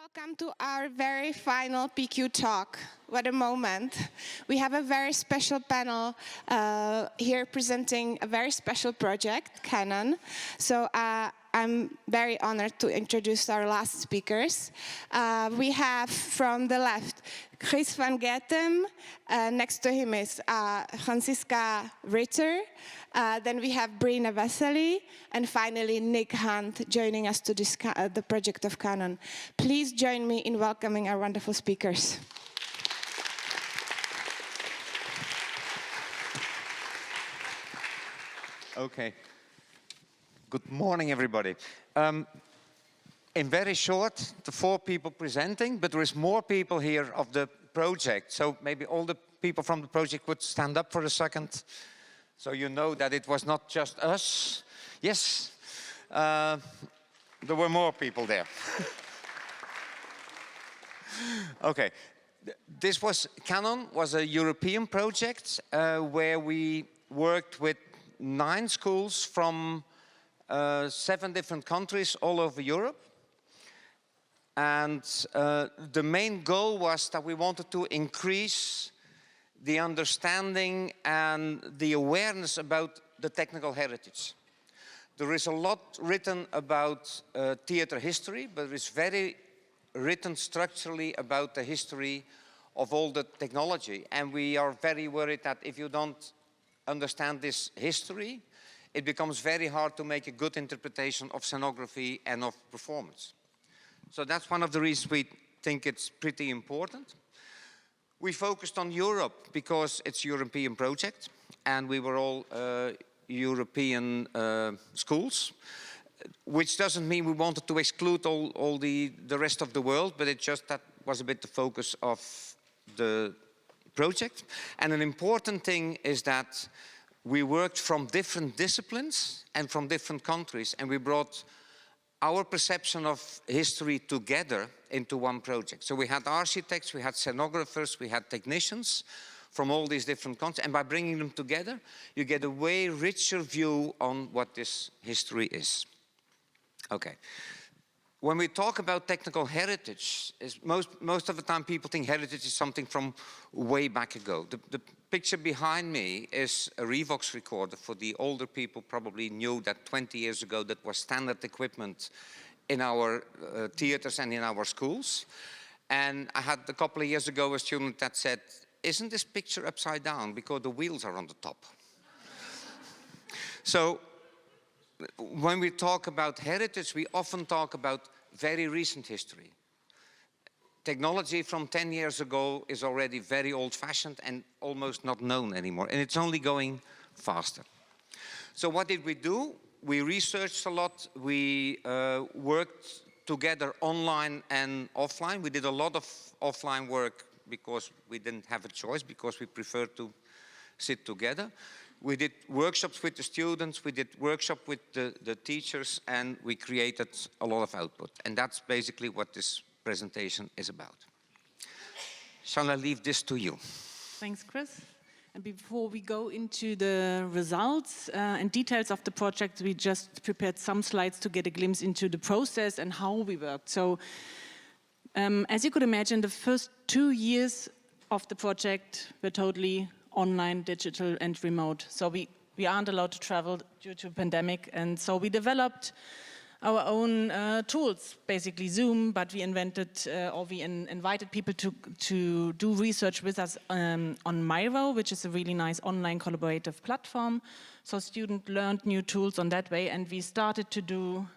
Welcome to our very final PQ talk. What a moment. We have a very special panel here presenting a very special project, Canon. So I'm very honored to introduce our last speakers. We have from the left, Chris van Getem. Next to him is Franziska Ritter. Then we have Brina Vesely, and finally Nick Hunt joining us to discuss the project of Canon. Please join me in welcoming our wonderful speakers. Okay. Good morning, everybody. In very short, the 4 people presenting, but there is more people here of the project. So maybe all the people from the project would stand up for a second. So you know that it was not just us. Yes, there were more people there. Okay, Canon was a European project where we worked with 9 schools from 7 different countries all over Europe. And the main goal was that we wanted to increase the understanding and the awareness about the technical heritage. There is a lot written about theater history, but there is very written structurally about the history of all the technology. And we are very worried that if you don't understand this history, it becomes very hard to make a good interpretation of scenography and of performance. So that's one of the reasons we think it's pretty important. We focused on Europe because it's a European project, and we were all European schools, which doesn't mean we wanted to exclude all the rest of the world, but it just that was a bit the focus of the project. And an important thing is that we worked from different disciplines and from different countries, and we brought our perception of history together into one project. So we had architects, we had scenographers, we had technicians from all these different countries, and by bringing them together, you get a way richer view on what this history is. Okay. When we talk about technical heritage, most of the time people think heritage is something from way back ago. The picture behind me is a Revox recorder. For the older people probably knew that 20 years ago that was standard equipment in our theaters and in our schools. And I had a couple of years ago a student that said, "Isn't this picture upside down because the wheels are on the top?" So when we talk about heritage, we often talk about very recent history. Technology from 10 years ago is already very old-fashioned and almost not known anymore, and it's only going faster. So what did we do? We researched a lot. We worked together online and offline. We did a lot of offline work because we didn't have a choice, because we preferred to sit together. We did workshops with the students, we did workshops with the teachers, and we created a lot of output. And that's basically what this presentation is about. Shall I leave this to you? Thanks, Chris. And before we go into the results and details of the project, we just prepared some slides to get a glimpse into the process and how we worked. So, as you could imagine, the first 2 years of the project were totally online, digital, and remote. So we aren't allowed to travel due to pandemic, and so we developed our own tools, basically Zoom, but we invented or we invited people to do research with us on Miro, which is a really nice online collaborative platform. So students learned new tools on that way, and we started to do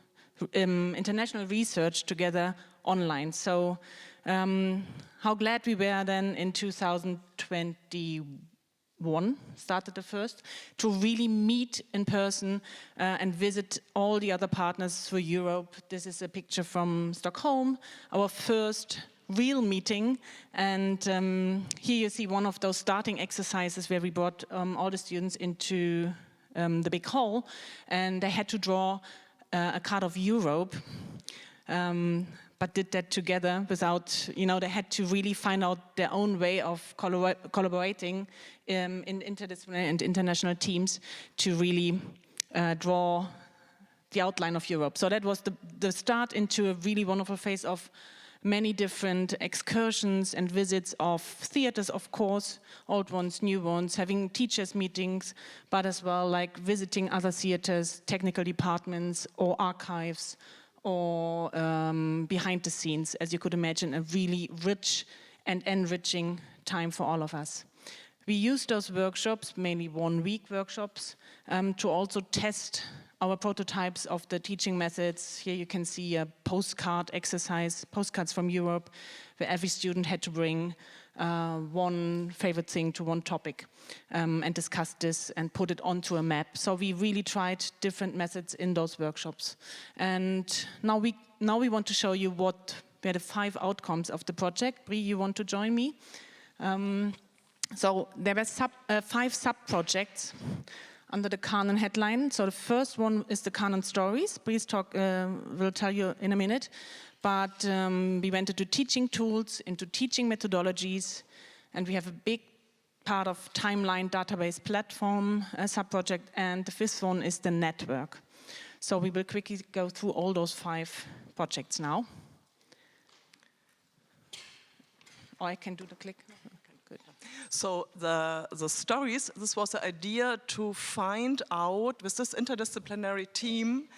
international research together online. So how glad we were then in 2021, started the first, to really meet in person and visit all the other partners through Europe. This is a picture from Stockholm, our first real meeting. And here you see one of those starting exercises where we brought all the students into the big hall, and they had to draw a card of Europe. But did that together without, they had to really find out their own way of collaborating in interdisciplinary and international teams to really draw the outline of Europe. So that was the start into a really wonderful phase of many different excursions and visits of theaters, of course, old ones, new ones, having teachers meetings, but as well like visiting other theaters, technical departments or archives or behind the scenes. As you could imagine, a really rich and enriching time for all of us. We use those workshops, mainly 1 week workshops, to also test our prototypes of the teaching methods. Here you can see a postcard exercise, postcards from Europe, where every student had to bring one favorite thing to one topic and discuss this and put it onto a map. So we really tried different methods in those workshops. And now we want to show you what were the 5 outcomes of the project. Brie, you want to join me? So there were 5 sub-projects under the Canon headline. So the first one is the Canon stories. Bree's talk will tell you in a minute. But we went into teaching tools, into teaching methodologies, and we have a big part of timeline database platform sub-project, and the 5th one is the network. So we will quickly go through all those 5 projects now. Or I can do the click. Good. So the stories, this was the idea to find out, with this interdisciplinary team,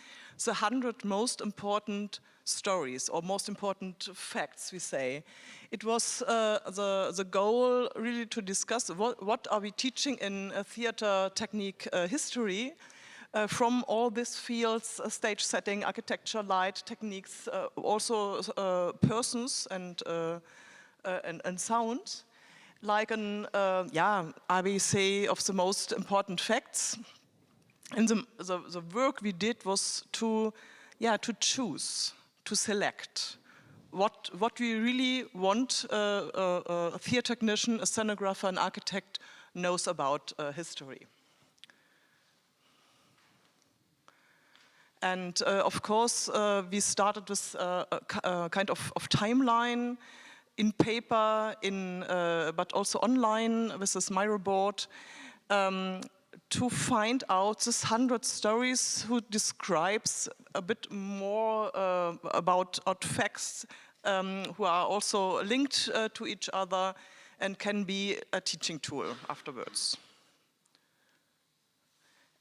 the 100 most important stories or most important facts, we say. It was the goal really to discuss what are we teaching in theater technique history from all these fields, stage setting, architecture, light, techniques, also persons and sound. Like an ABC of the most important facts. And the work we did was to choose, to select what we really want a theater technician, a scenographer, an architect knows about history. And of course, we started with a kind of timeline, in paper, but also online with this Miro board, to find out this 100 stories who describes a bit more about facts who are also linked to each other and can be a teaching tool afterwards.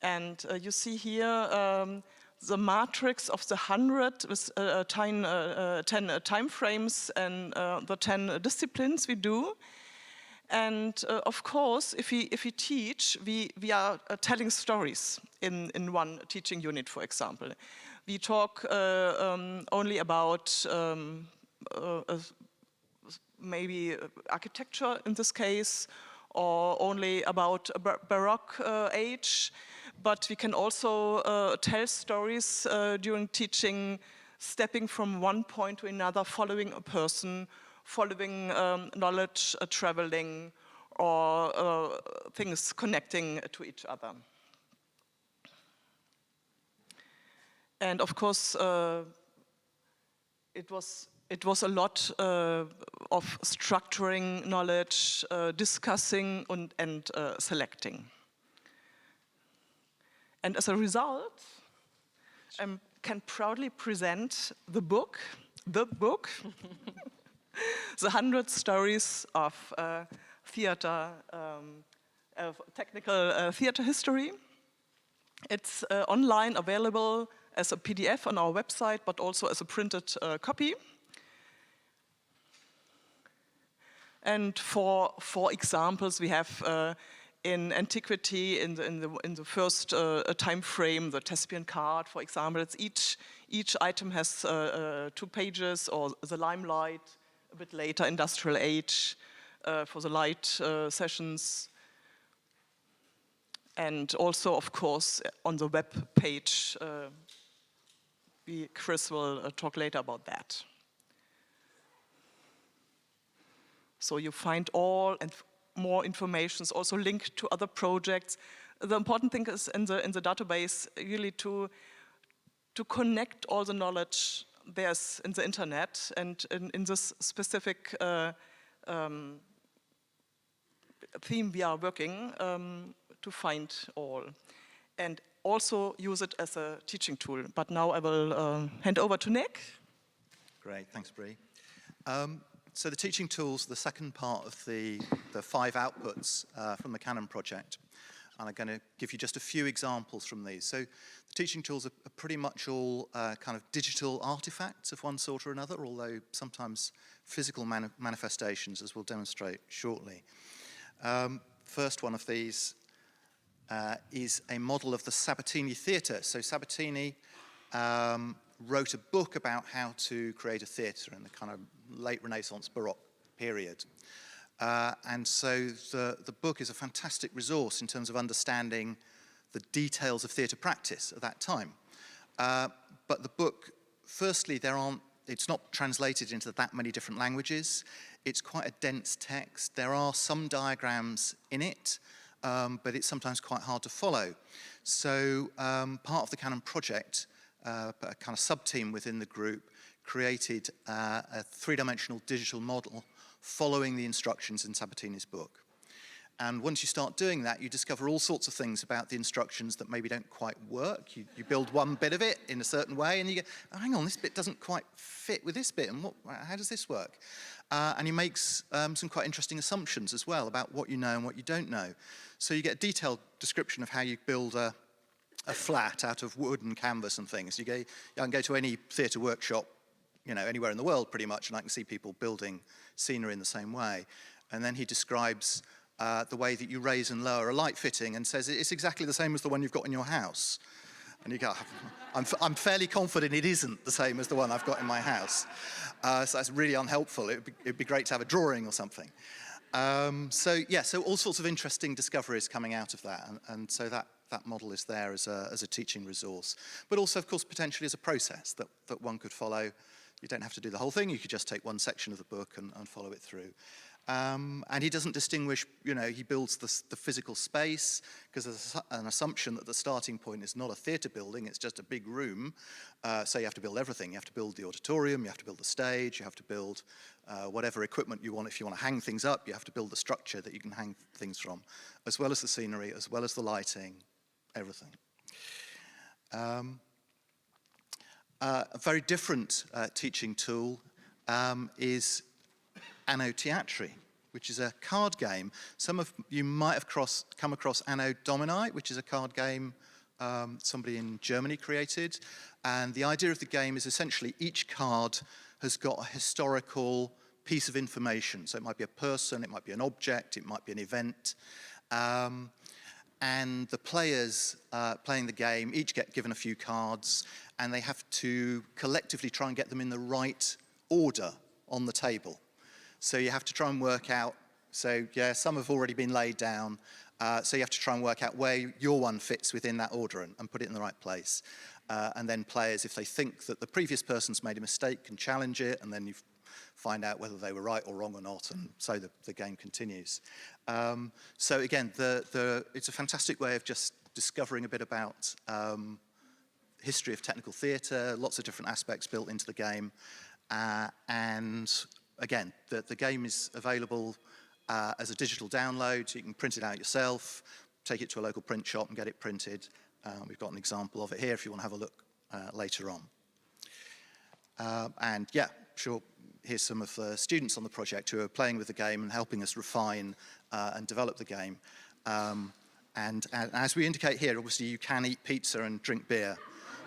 And you see here the matrix of the 100 with 10 time frames and the 10 disciplines we do. And of course, if we teach, we are telling stories in one teaching unit, for example. We talk only about maybe architecture in this case, or only about Baroque age. But we can also tell stories during teaching, stepping from one point to another, following a person, following knowledge, traveling, or things connecting to each other. And of course, it was a lot of structuring knowledge, discussing and selecting. And as a result, I can proudly present the book, The 100 Stories of Theater, Technical Theater History. It's online available as a PDF on our website, but also as a printed copy. And for examples, we have in antiquity, in the first time frame, the Thespian card, for example, it's each item has 2 pages, or the limelight, a bit later, industrial age, for the light sessions. And also, of course, on the web page, Chris will talk later about that. So you find all and more information, also linked to other projects. The important thing is in the database really to connect all the knowledge there's in the internet, and in this specific theme we are working to find all, and also use it as a teaching tool. But now I will hand over to Nick. Great, thanks Brie. So the teaching tools, the second part of the 5 outputs from the Canon project. And I'm going to give you just a few examples from these. So the teaching tools are pretty much all kind of digital artifacts of one sort or another, although sometimes physical manifestations, as we'll demonstrate shortly. First one of these is a model of the Sabatini theatre. So Sabatini wrote a book about how to create a theatre in the kind of late Renaissance Baroque period. And so the book is a fantastic resource in terms of understanding the details of theatre practice at that time. But the book, firstly, it's not translated into that many different languages. It's quite a dense text. There are some diagrams in it, but it's sometimes quite hard to follow. So part of the Canon project, a kind of sub-team within the group, created a 3-dimensional digital model following the instructions in Sabatini's book. And once you start doing that, you discover all sorts of things about the instructions that maybe don't quite work. You build one bit of it in a certain way, and you go, oh, hang on, this bit doesn't quite fit with this bit, and how does this work? And he makes some quite interesting assumptions as well about what you know and what you don't know. So you get a detailed description of how you build a flat out of wood and canvas and things. I can go to any theatre workshop, anywhere in the world pretty much, and I can see people building scenery in the same way. And then he describes the way that you raise and lower a light fitting and says it's exactly the same as the one you've got in your house. And you go, I'm fairly confident it isn't the same as the one I've got in my house. So that's really unhelpful. It'd be great to have a drawing or something. So all sorts of interesting discoveries coming out of that. And so that model is there as a teaching resource. But also, of course, potentially as a process that one could follow. You don't have to do the whole thing. You could just take one section of the book and follow it through. And he doesn't distinguish, he builds the physical space, because there's an assumption that the starting point is not a theatre building, it's just a big room. So you have to build everything. You have to build the auditorium, you have to build the stage, you have to build whatever equipment you want. If you want to hang things up, you have to build the structure that you can hang things from, as well as the scenery, as well as the lighting, everything. A very different teaching tool is Anno Teatri, which is a card game. Some of you might have come across Anno Domini, which is a card game somebody in Germany created. And the idea of the game is essentially each card has got a historical piece of information. So it might be a person, it might be an object, it might be an event. And the players playing the game each get given a few cards, and they have to collectively try and get them in the right order on the table. So you have to try and work out, some have already been laid down, so you have to try and work out where your one fits within that order and put it in the right place. And then players, if they think that the previous person's made a mistake, can challenge it, and then you find out whether they were right or wrong or not, and so the game continues. So again, it's a fantastic way of just discovering a bit about history of technical theatre, lots of different aspects built into the game. And again, the game is available as a digital download, so you can print it out yourself, take it to a local print shop and get it printed. We've got an example of it here if you want to have a look later on. And yeah, sure, here's some of the students on the project who are playing with the game and helping us refine and develop the game. And as we indicate here, obviously you can eat pizza and drink beer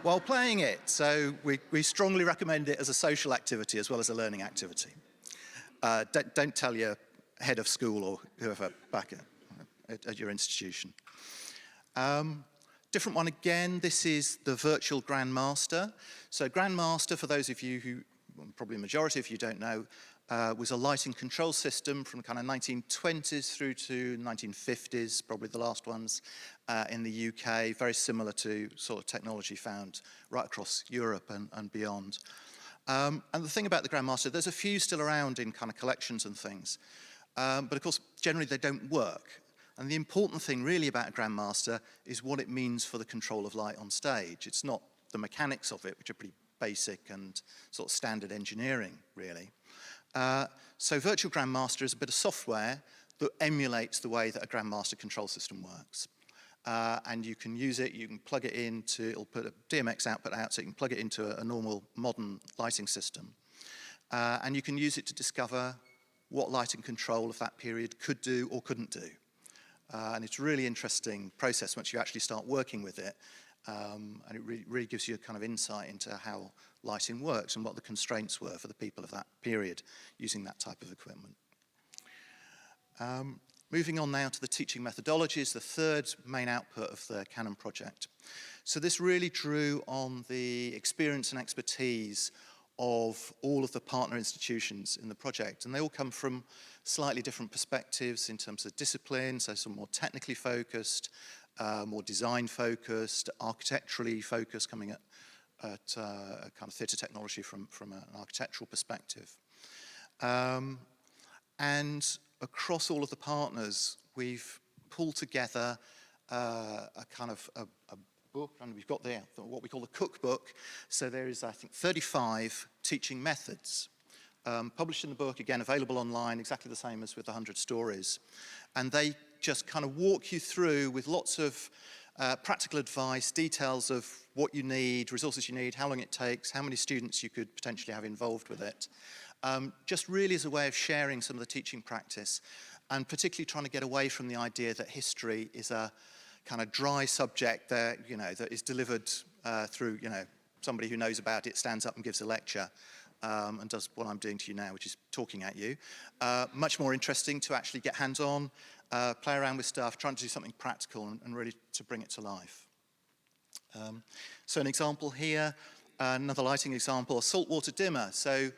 while playing it. So we strongly recommend it as a social activity as well as a learning activity. Don't tell your head of school or whoever back at your institution. Different one again, this is the virtual Grandmaster. So Grandmaster, for those of you who, probably a majority of you don't know, was a lighting control system from kind of 1920s through to 1950s, probably the last ones in the UK, very similar to sort of technology found right across Europe and beyond. And the thing about the Grandmaster, there's a few still around in kind of collections and things, but of course, generally they don't work. And the important thing really about a Grandmaster is what it means for the control of light on stage. It's not the mechanics of it, which are pretty basic and sort of standard engineering, really. So Virtual Grandmaster is a bit of software that emulates the way that a Grandmaster control system works. And you can use it, you can plug it into, it'll put a DMX output out, so you can plug it into a normal modern lighting system. and you can use it to discover what lighting control of that period could do or couldn't do. And it's a really interesting process once you actually start working with it, and it really gives you a kind of insight into how lighting works and what the constraints were for the people of that period using that type of equipment. Moving on now to the teaching methodologies, the third main output of the Canon project. So this really drew on the experience and expertise of all of the partner institutions in the project, and they all come from slightly different perspectives in terms of discipline, so some more technically focused, more design focused, architecturally focused, coming at kind of theatre technology from an architectural perspective. And across all of the partners, we've pulled together a kind of a book, and we've got there what we call the cookbook. So there is, I think, 35 teaching methods published in the book, again, available online, exactly the same as with 100 stories. And they just kind of walk you through with lots of practical advice, details of what you need, resources you need, how long it takes, how many students you could potentially have involved with it. Just really as a way of sharing some of the teaching practice, and particularly trying to get away from the idea that history is a kind of dry subject that, you know, that is delivered through, you know, somebody who knows about it stands up and gives a lecture and does what I'm doing to you now, which is talking at you. Much more interesting to actually get hands-on, play around with stuff, trying to do something practical and really to bring it to life. So an example here, another lighting example, a saltwater dimmer. So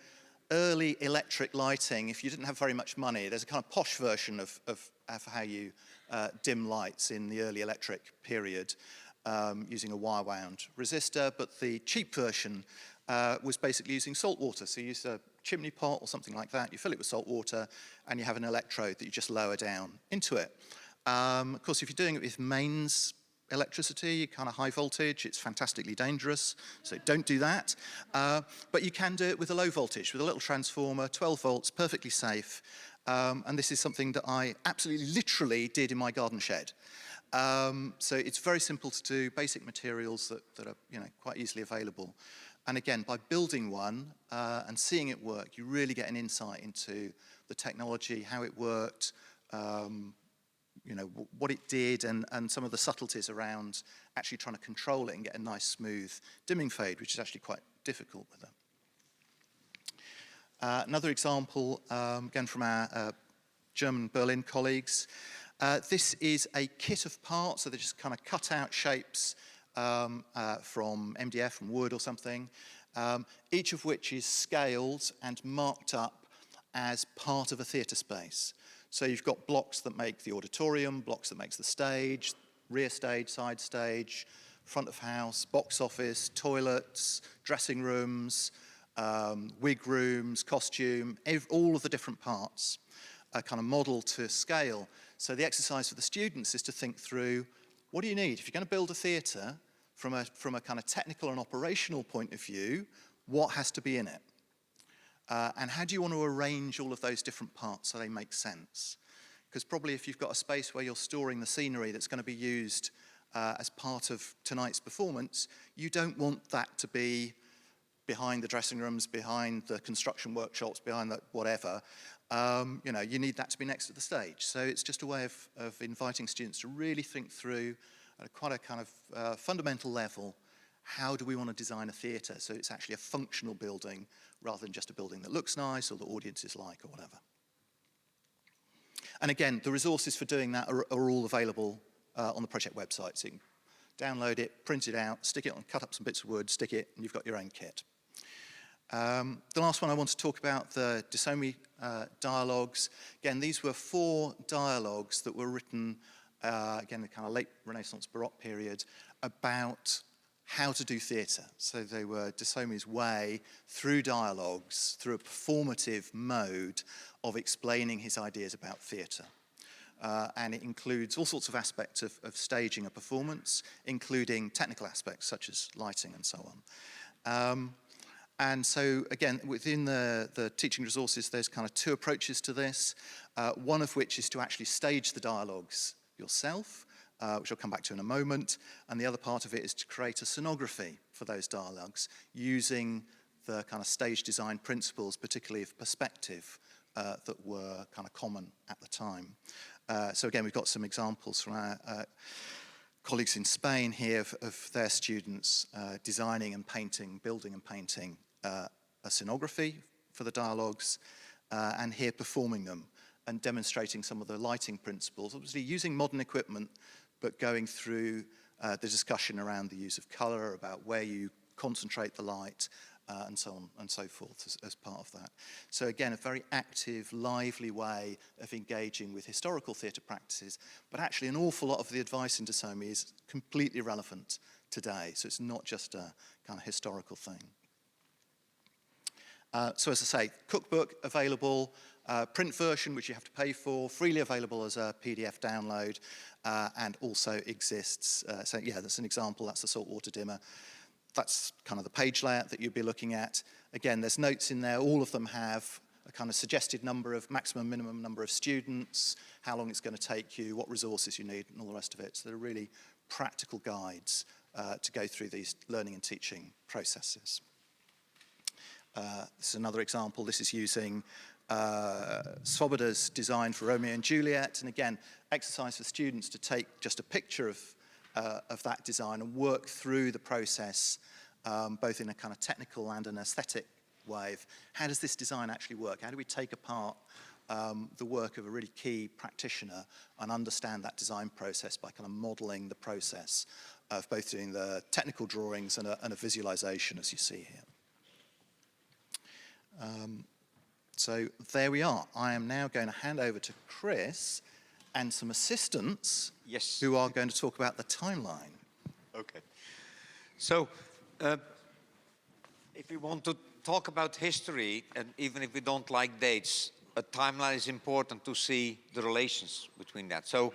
early electric lighting, if you didn't have very much money, there's a kind of posh version of how you dim lights in the early electric period using a wire-wound resistor, but the cheap version was basically using salt water. So you use a chimney pot or something like that, you fill it with salt water, and you have an electrode that you just lower down into it. Of course, if you're doing it with mains electricity, kind of high voltage, it's fantastically dangerous, so don't do that. But you can do it with a low voltage, with a little transformer, 12 volts, perfectly safe. And this is something that I absolutely literally did in my garden shed. So it's very simple to do, basic materials that are, you know, quite easily available. And again, by building one and seeing it work, you really get an insight into the technology, how it worked, you know, what it did, and some of the subtleties around actually trying to control it and get a nice smooth dimming fade, which is actually quite difficult with them. Another example, again from our German Berlin colleagues. This is a kit of parts, so they're just kind of cut out shapes from MDF, from wood or something, each of which is scaled and marked up as part of a theatre space. So you've got blocks that make the auditorium, blocks that makes the stage, rear stage, side stage, front of house, box office, toilets, dressing rooms, wig rooms, costume, all of the different parts are kind of modelled to scale. So the exercise for the students is to think through, what do you need? If you're going to build a theatre from a kind of technical and operational point of view, what has to be in it? And how do you want to arrange all of those different parts so they make sense? Because probably if you've got a space where you're storing the scenery that's going to be used as part of tonight's performance, you don't want that to be behind the dressing rooms, behind the construction workshops, behind the whatever. You know, you need that to be next to the stage. So it's just a way of inviting students to really think through at quite a kind of fundamental level, how do we want to design a theatre so it's actually a functional building rather than just a building that looks nice or the audiences like or whatever. And again, the resources for doing that are all available on the project website. So you can download it, print it out, stick it on, cut up some bits of wood, stick it, and you've got your own kit. The last one I want to talk about, the Disomi dialogues. Again, these were 4 dialogues that were written, again, the kind of late Renaissance Baroque period, about how to do theatre. So they were Disomi's way, through dialogues, through a performative mode of explaining his ideas about theatre. And it includes all sorts of aspects of staging a performance, including technical aspects such as lighting and so on. And so, again, within the teaching resources, there's kind of 2 approaches to this, one of which is to actually stage the dialogues yourself, which I'll come back to in a moment, and the other part of it is to create a scenography for those dialogues using the kind of stage design principles, particularly of perspective, that were kind of common at the time. So again, we've got some examples from our colleagues in Spain here of their students designing and painting, building and painting a scenography for the dialogues, and here performing them and demonstrating some of the lighting principles, obviously using modern equipment, but going through the discussion around the use of colour, about where you concentrate the light, and so on and so forth as part of that. So again, a very active, lively way of engaging with historical theatre practices, but actually an awful lot of the advice in Dasomi is completely relevant today, so it's not just a kind of historical thing. So as I say, cookbook available, print version which you have to pay for, freely available as a PDF download, and also exists, so yeah, that's an example, that's the saltwater dimmer. That's kind of the page layout that you'll be looking at. Again, there's notes in there, all of them have a kind of suggested number of maximum, minimum number of students, how long it's going to take you, what resources you need, and all the rest of it. So they're really practical guides to go through these learning and teaching processes. This is another example. This is using Svoboda's design for Romeo and Juliet, and again, exercise for students to take just a picture of that design and work through the process, both in a kind of technical and an aesthetic way of how does this design actually work? How do we take apart the work of a really key practitioner and understand that design process by kind of modelling the process of both doing the technical drawings and a visualisation, as you see here. So there we are. I am now going to hand over to Chris and some assistants, yes, who are going to talk about the timeline. Okay. So, if we want to talk about history, and even if we don't like dates, a timeline is important to see the relations between that. So,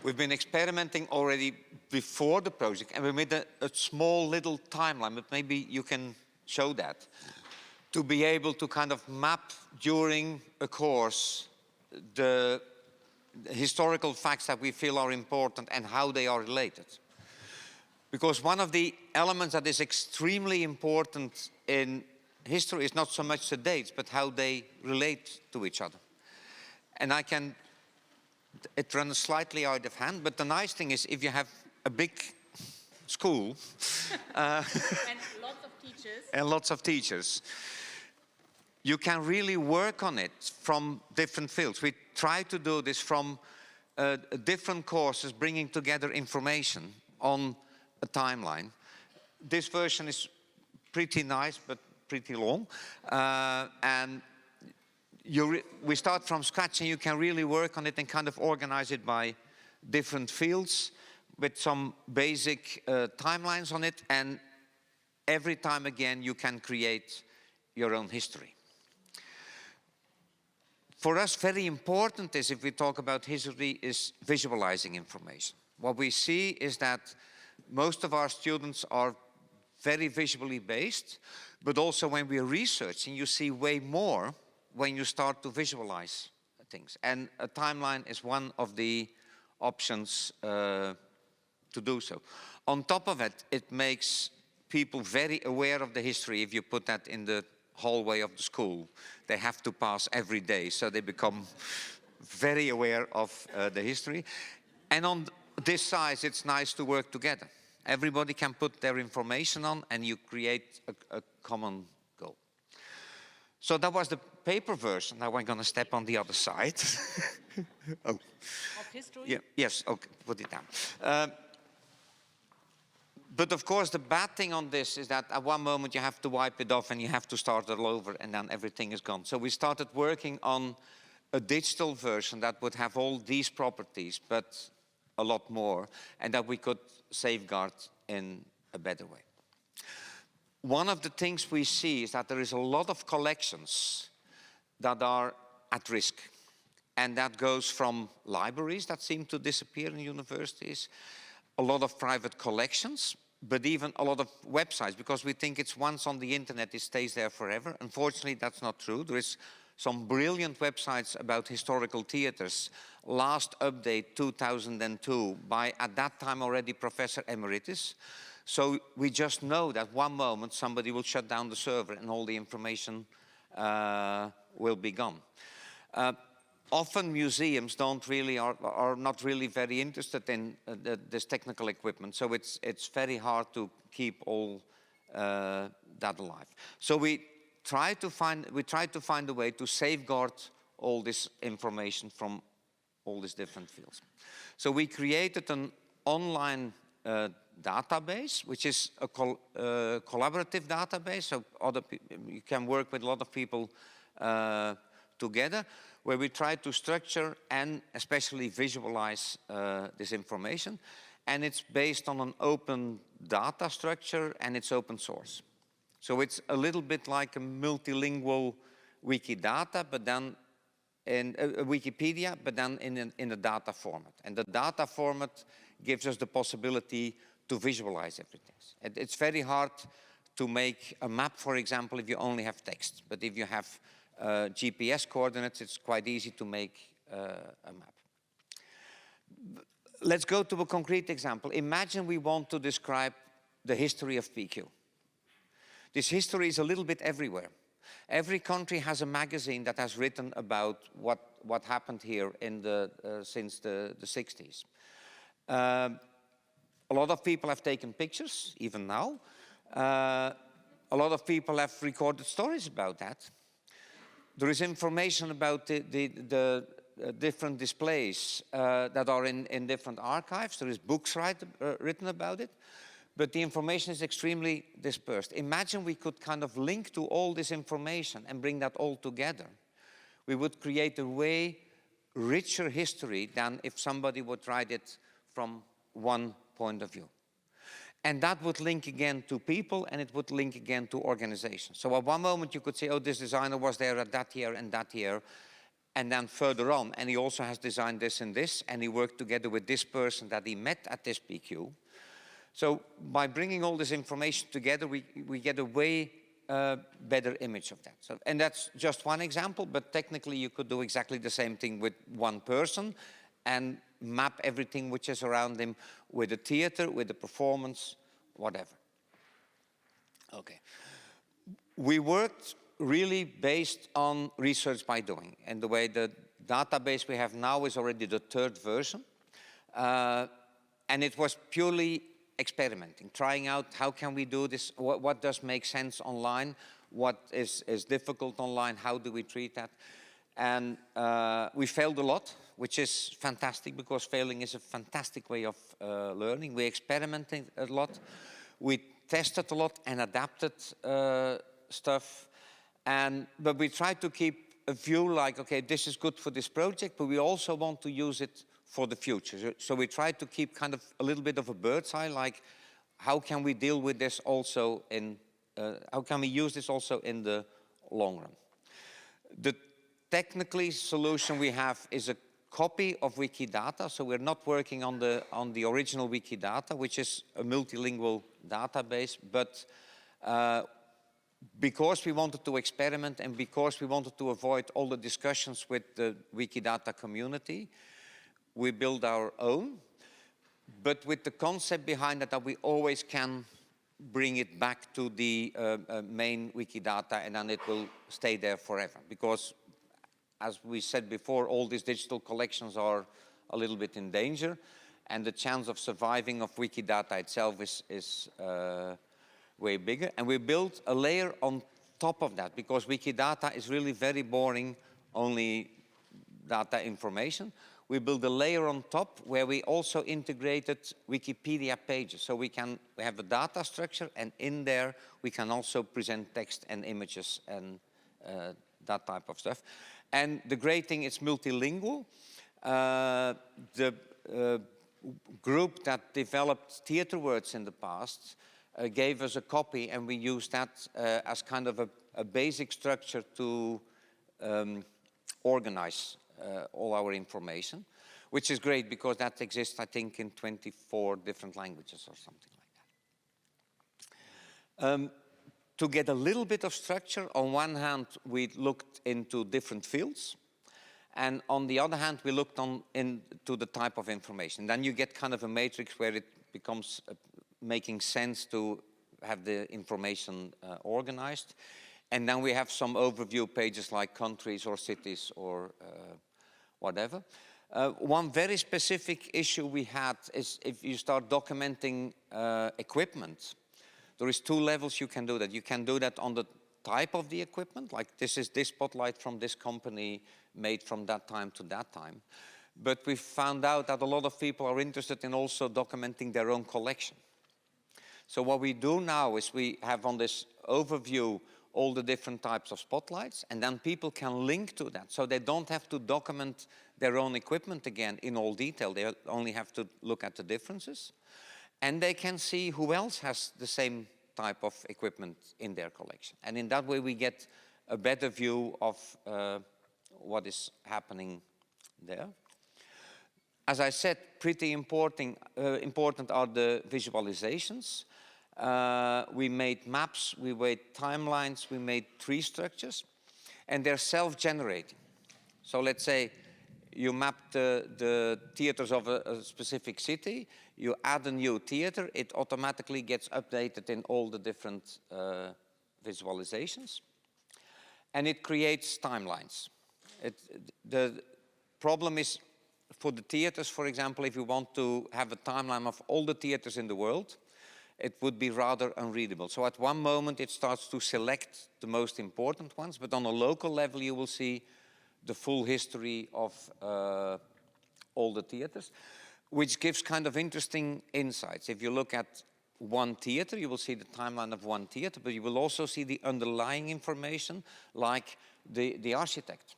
we've been experimenting already before the project, and we made a small little timeline, but maybe you can show that, to be able to kind of map during a course the historical facts that we feel are important and how they are related. Because one of the elements that is extremely important in history is not so much the dates, but how they relate to each other. And it runs slightly out of hand, but the nice thing is if you have a big school and lots of teachers. And lots of teachers, you can really work on it from different fields. We try to do this from different courses, bringing together information on a timeline. This version is pretty nice, but pretty long. And we start from scratch, and you can really work on it and kind of organize it by different fields with some basic timelines on it. And every time again, you can create your own history. For us, very important is, if we talk about history, is visualizing information. What we see is that most of our students are very visually based, but also when we're researching, you see way more when you start to visualize things. And a timeline is one of the options to do so. On top of it, it makes people very aware of the history if you put that in the hallway of the school. They have to pass every day, so they become very aware of the history. And on this size, it's nice to work together. Everybody can put their information on, and you create a common goal. So that was the paper version. Now I'm going to step on the other side. Oh. Of history? Yeah, yes, okay, put it down. But of course, the bad thing on this is that at one moment you have to wipe it off and you have to start all over, and then everything is gone. So we started working on a digital version that would have all these properties, but a lot more, and that we could safeguard in a better way. One of the things we see is that there is a lot of collections that are at risk. And that goes from libraries that seem to disappear in universities, a lot of private collections, but even a lot of websites, because we think it's once on the internet, it stays there forever. Unfortunately, that's not true. There is some brilliant websites about historical theaters. Last update 2002 by, at that time already, Professor Emeritus. So we just know that one moment somebody will shut down the server and all the information will be gone. Often museums are not really very interested in this technical equipment, so it's very hard to keep all that alive. So we try to find a way to safeguard all this information from all these different fields. So we created an online database, which is a collaborative database, so you can work with a lot of people together, where we try to structure and especially visualize this information. And it's based on an open data structure, and it's open source. So it's a little bit like a multilingual Wikidata, but then in Wikipedia, but then in a data format. And the data format gives us the possibility to visualize everything. It's very hard to make a map, for example, if you only have text. But if you have GPS coordinates, it's quite easy to make a map. Let's go to a concrete example. Imagine we want to describe the history of PQ. This history is a little bit everywhere. Every country has a magazine that has written about what happened here in since the 60s. A lot of people have taken pictures, even now. A lot of people have recorded stories about that. There is information about the different displays that are in different archives. There is books written about it. But the information is extremely dispersed. Imagine we could kind of link to all this information and bring that all together. We would create a way richer history than if somebody would write it from one point of view. And that would link again to people, and it would link again to organizations. So at one moment you could say, oh, this designer was there at that year and that year. And then further on, and he also has designed this and this, and he worked together with this person that he met at this PQ. So by bringing all this information together, we get a way better image of that. So, and that's just one example, but technically you could do exactly the same thing with one person and map everything which is around him with the theater, with the performance, whatever. Okay. We worked really based on research by doing. And the way the database we have now is already the 3rd version. And it was purely experimenting, trying out how can we do this, what does make sense online, what is difficult online, how do we treat that. And we failed a lot, which is fantastic because failing is a fantastic way of learning. We experimented a lot, we tested a lot and adapted stuff. But we tried to keep a view like, okay, this is good for this project, but we also want to use it for the future. So we tried to keep kind of a little bit of a bird's eye, like how can we deal with this also how can we use this also in the long run? The technically solution we have is a copy of Wikidata. So we're not working on the original Wikidata, which is a multilingual database, but because we wanted to experiment and because we wanted to avoid all the discussions with the Wikidata community, we build our own, but with the concept behind it that we always can bring it back to the main Wikidata and then it will stay there forever. Because, as we said before, all these digital collections are a little bit in danger, and the chance of surviving of Wikidata itself is way bigger. And we built a layer on top of that, because Wikidata is really very boring, only data information. We built a layer on top where we also integrated Wikipedia pages. So we have a data structure, and in there we can also present text and images and that type of stuff. And the great thing, it's multilingual. The group that developed theater words in the past gave us a copy, and we used that as kind of a basic structure to organize all our information, which is great because that exists, I think, in 24 different languages or something like that. to get a little bit of structure, on one hand, we looked into different fields. And on the other hand, we looked into the type of information. Then you get kind of a matrix where it becomes making sense to have the information organized. And then we have some overview pages like countries or cities or whatever. One very specific issue we had is if you start documenting equipment, there is 2 levels you can do that. You can do that on the type of the equipment, like this is this spotlight from this company made from that time to that time. But we found out that a lot of people are interested in also documenting their own collection. So what we do now is we have on this overview all the different types of spotlights, and then people can link to that. So they don't have to document their own equipment again in all detail. They only have to look at the differences. And they can see who else has the same type of equipment in their collection. And in that way, we get a better view of what is happening there. As I said, pretty important are the visualizations. We made maps, we made timelines, we made tree structures, and they're self-generating. So let's say you map the theaters of a specific city, you add a new theater, it automatically gets updated in all the different visualizations, and it creates timelines. The problem is, for the theaters, for example, if you want to have a timeline of all the theaters in the world, it would be rather unreadable. So at one moment it starts to select the most important ones, but on a local level you will see the full history of all the theaters, which gives kind of interesting insights. If you look at one theater, you will see the timeline of one theater, but you will also see the underlying information, like the architect.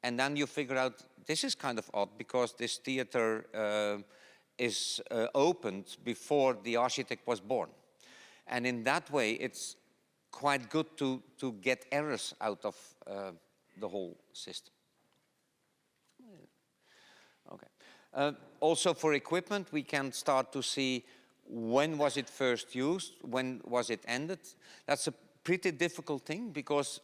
And then you figure out, this is kind of odd, because this theater is opened before the architect was born. And in that way, it's quite good to get errors out of the whole system. Okay. Also for equipment, we can start to see when was it first used, when was it ended. That's a pretty difficult thing, because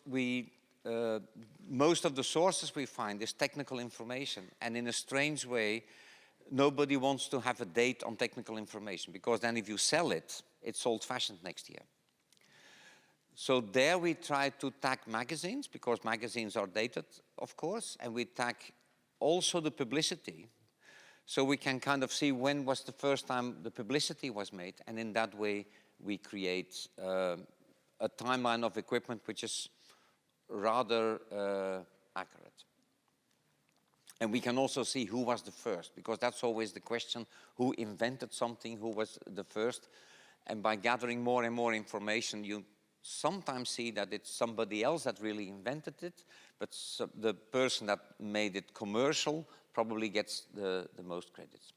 most of the sources we find is technical information, and in a strange way, nobody wants to have a date on technical information, because then if you sell it, it's old-fashioned next year. So there we try to tag magazines, because magazines are dated, of course, and we tag also the publicity, so we can kind of see when was the first time the publicity was made, and in that way we create a timeline of equipment which is rather accurate. And we can also see who was the first, because that's always the question, who invented something, who was the first. And by gathering more and more information, you sometimes see that it's somebody else that really invented it, but the person that made it commercial probably gets the most credits.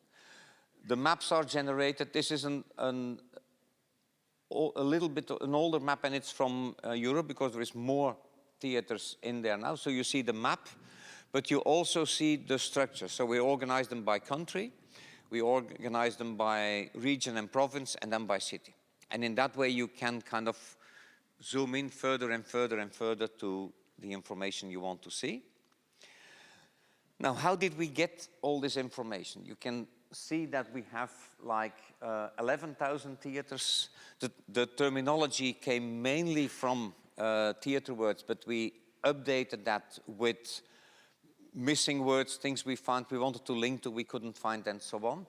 The maps are generated. This is a little bit an older map, and it's from Europe, because there is more theaters in there now. So you see the map, but you also see the structure. So we organize them by country, we organize them by region and province, and then by city. And in that way you can kind of zoom in further and further and further to the information you want to see. Now, how did we get all this information? You can see that we have like 11,000 theaters. The terminology came mainly from theater words, but we updated that with missing words, things we found we wanted to link to, we couldn't find, and so on.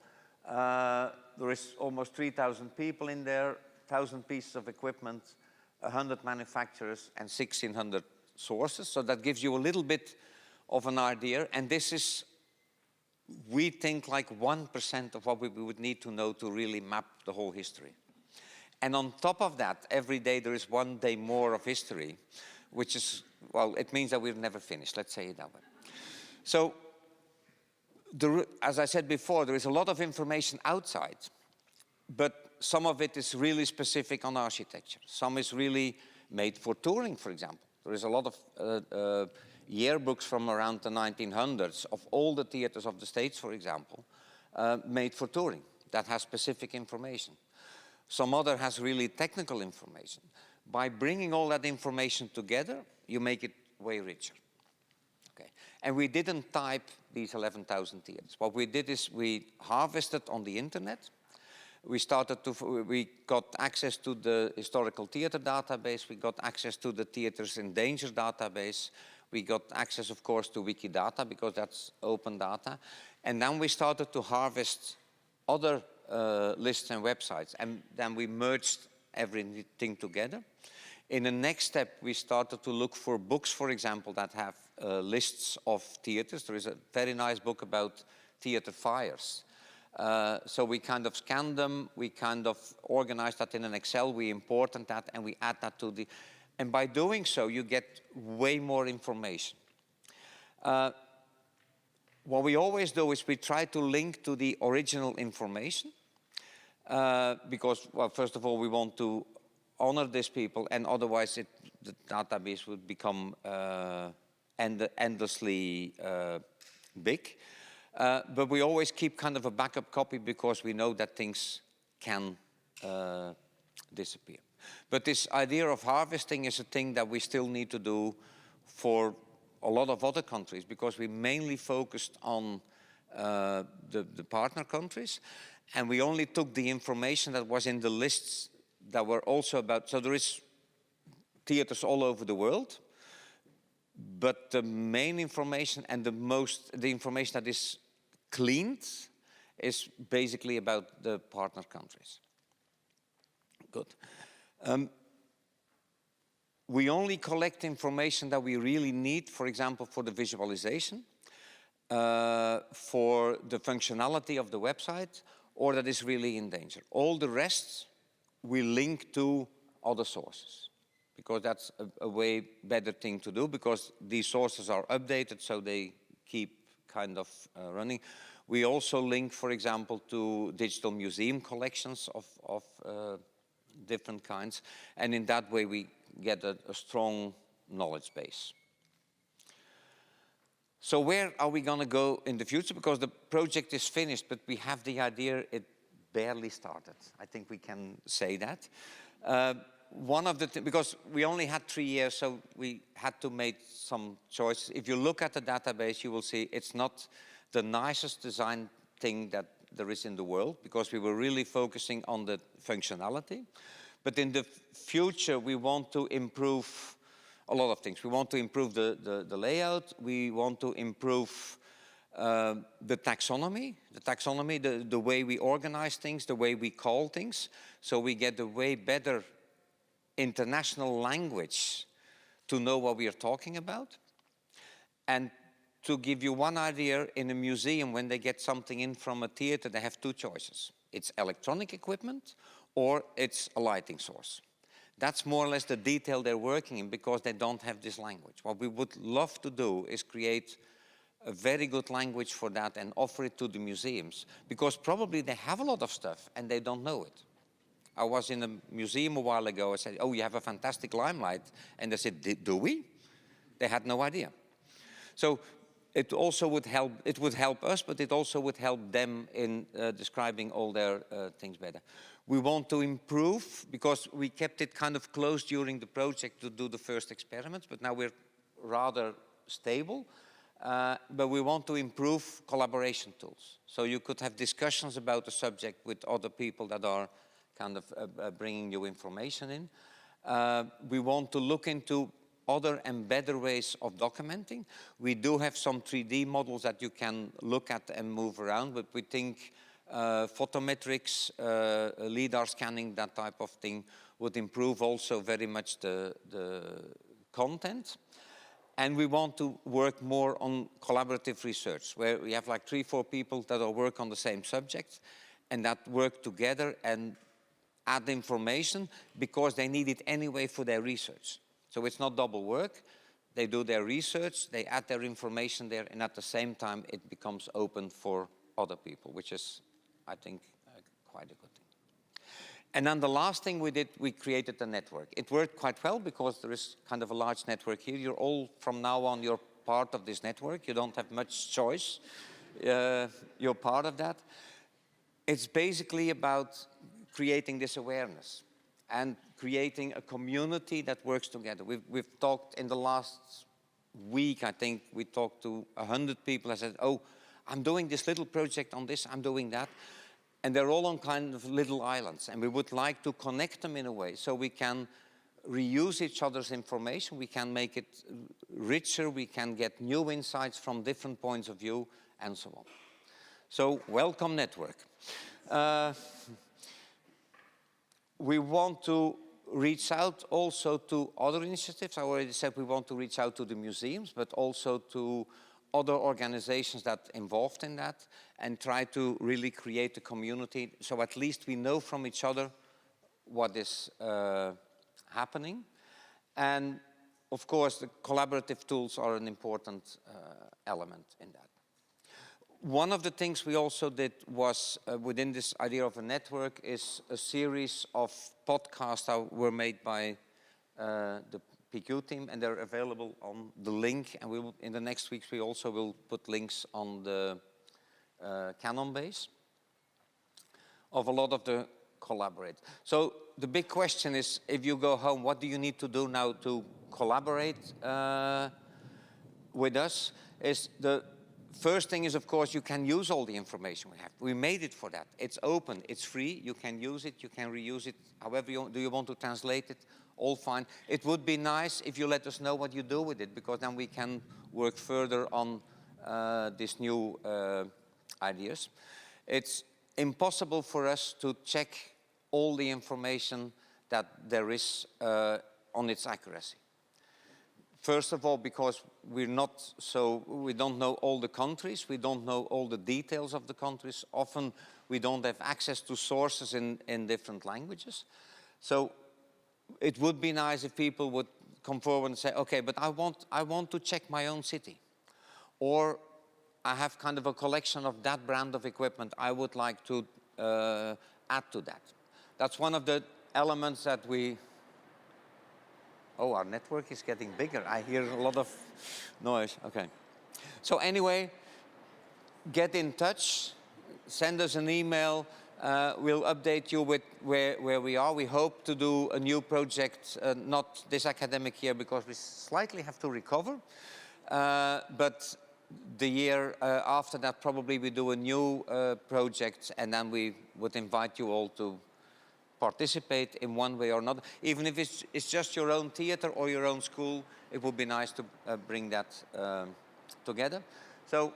There is almost 3,000 people in there, 1,000 pieces of equipment, 100 manufacturers, and 1,600 sources. So that gives you a little bit of an idea. And this is, we think, like 1% of what we would need to know to really map the whole history. And on top of that, every day there is one day more of history, which is, well, it means that we've never finished, let's say it that way. So, as I said before, there is a lot of information outside, but some of it is really specific on architecture. Some is really made for touring, for example. There is a lot of yearbooks from around the 1900s of all the theaters of the States, for example, made for touring. That has specific information. Some other has really technical information. By bringing all that information together, you make it way richer. Okay. And we didn't type these 11,000 theaters. What we did is we harvested on the internet. We got access to the historical theater database. We got access to the Theaters in Danger database. We got access, of course, to Wikidata because that's open data. And then we started to harvest other lists and websites. And then we merged everything together. In the next step, we started to look for books, for example, that have lists of theaters. There is a very nice book about theater fires. So we kind of scanned them, we kind of organized that in an Excel, we imported that, and we add that to the... And by doing so, you get way more information. What we always do is we try to link to the original information, because, well, first of all, we want to honor these people, and otherwise the database would become endlessly big. But we always keep kind of a backup copy because we know that things can disappear. But this idea of harvesting is a thing that we still need to do for a lot of other countries, because we mainly focused on the partner countries, and we only took the information that was in the lists that were also about, so there is theaters all over the world, but the main information and the information that is cleaned is basically about the partner countries. Good. We only collect information that we really need, for example, for the visualization, for the functionality of the website, or that is really in danger. All the rest we link to other sources, because that's a way better thing to do, because these sources are updated, so they keep kind of running. We also link, for example, to digital museum collections of different kinds, and in that way we get a strong knowledge base. So where are we going to go in the future? Because the project is finished, but we have the idea it barely started. I think we can say that. One of the because we only had 3 years, so we had to make some choices. If you look at the database, you will see it's not the nicest design thing that there is in the world, because we were really focusing on the functionality. But in the future, we want to improve a lot of things. We want to improve the layout. We want to improve the taxonomy, the way we organize things, the way we call things. So we get a way better international language to know what we are talking about. And to give you one idea, in a museum, when they get something in from a theater, they have two choices. It's electronic equipment or it's a lighting source. That's more or less the detail they're working in, because they don't have this language. What we would love to do is create a very good language for that and offer it to the museums, because probably they have a lot of stuff and they don't know it. I was in a museum a while ago. I said, oh, you have a fantastic limelight. And they said, do we? They had no idea. So it also would help, it would help us, but it also would help them in describing all their things better. We want to improve, because we kept it kind of closed during the project to do the first experiments, but now we're rather stable. But we want to improve collaboration tools. So you could have discussions about the subject with other people that are kind of bringing you information in. We want to look into other and better ways of documenting. We do have some 3D models that you can look at and move around, but we think photometrics, LiDAR scanning, that type of thing would improve also very much the content. And we want to work more on collaborative research, where we have like 3-4 people that all work on the same subject and that work together and add information, because they need it anyway for their research. So it's not double work. They do their research, they add their information there, and at the same time it becomes open for other people, which is, I think, quite a good thing. And then the last thing we did, we created a network. It worked quite well, because there is kind of a large network here. You're all, from now on, you're part of this network. You don't have much choice. You're part of that. It's basically about creating this awareness. and creating a community that works together. We've talked in the last week, I think we talked to 100 people. I said, oh, I'm doing this little project on this, I'm doing that. And they're all on kind of little islands. And we would like to connect them in a way so we can reuse each other's information, we can make it richer, we can get new insights from different points of view, and so on. So, welcome network. We want to reach out also to other initiatives. I already said we want to reach out to the museums, but also to other organizations that are involved in that, and try to really create a community, so at least we know from each other what is happening. And of course, the collaborative tools are an important element in that. One of the things we also did was, within this idea of a network, is a series of podcasts that were made by the PQ team, and they're available on the link. And we will, in the next weeks, we also will put links on the Canon base of a lot of the collaborate. So the big question is, if you go home, what do you need to do now to collaborate with us? Is the first thing is, of course, you can use all the information we have. We made it for that. It's open, it's free, you can use it, you can reuse it, however do you want to translate it, all fine. It would be nice if you let us know what you do with it, because then we can work further on these new ideas. It's impossible for us to check all the information that there is on its accuracy. First of all, because we don't know all the countries, we don't know all the details of the countries. Often we don't have access to sources in different languages. So it would be nice if people would come forward and say, okay, but I want to check my own city. Or I have kind of a collection of that brand of equipment, I would like to add to that. That's one of the elements that we... Oh, our network is getting bigger. I hear a lot of noise. Okay. So anyway, get in touch, send us an email. We'll update you with where we are. We hope to do a new project, not this academic year, because we slightly have to recover. But the year after that, probably we do a new project, and then we would invite you all to participate in one way or another. Even if it's just your own theater or your own school, it would be nice to bring that together. So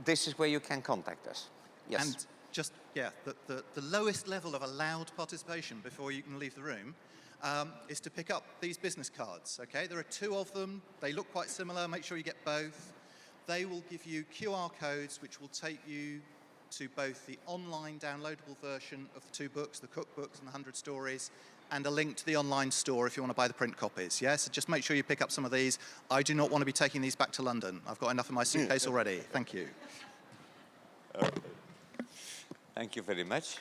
this is where you can contact us. Yes. And just, yeah, the lowest level of allowed participation before you can leave the room is to pick up these business cards, okay? There are 2 of them. They look quite similar. Make sure you get both. They will give you QR codes, which will take you to both the online downloadable version of the 2 books, the cookbooks and the 100 stories, and a link to the online store if you want to buy the print copies. Yeah, so just make sure you pick up some of these. I do not want to be taking these back to London. I've got enough in my suitcase already. Thank you. Thank you very much.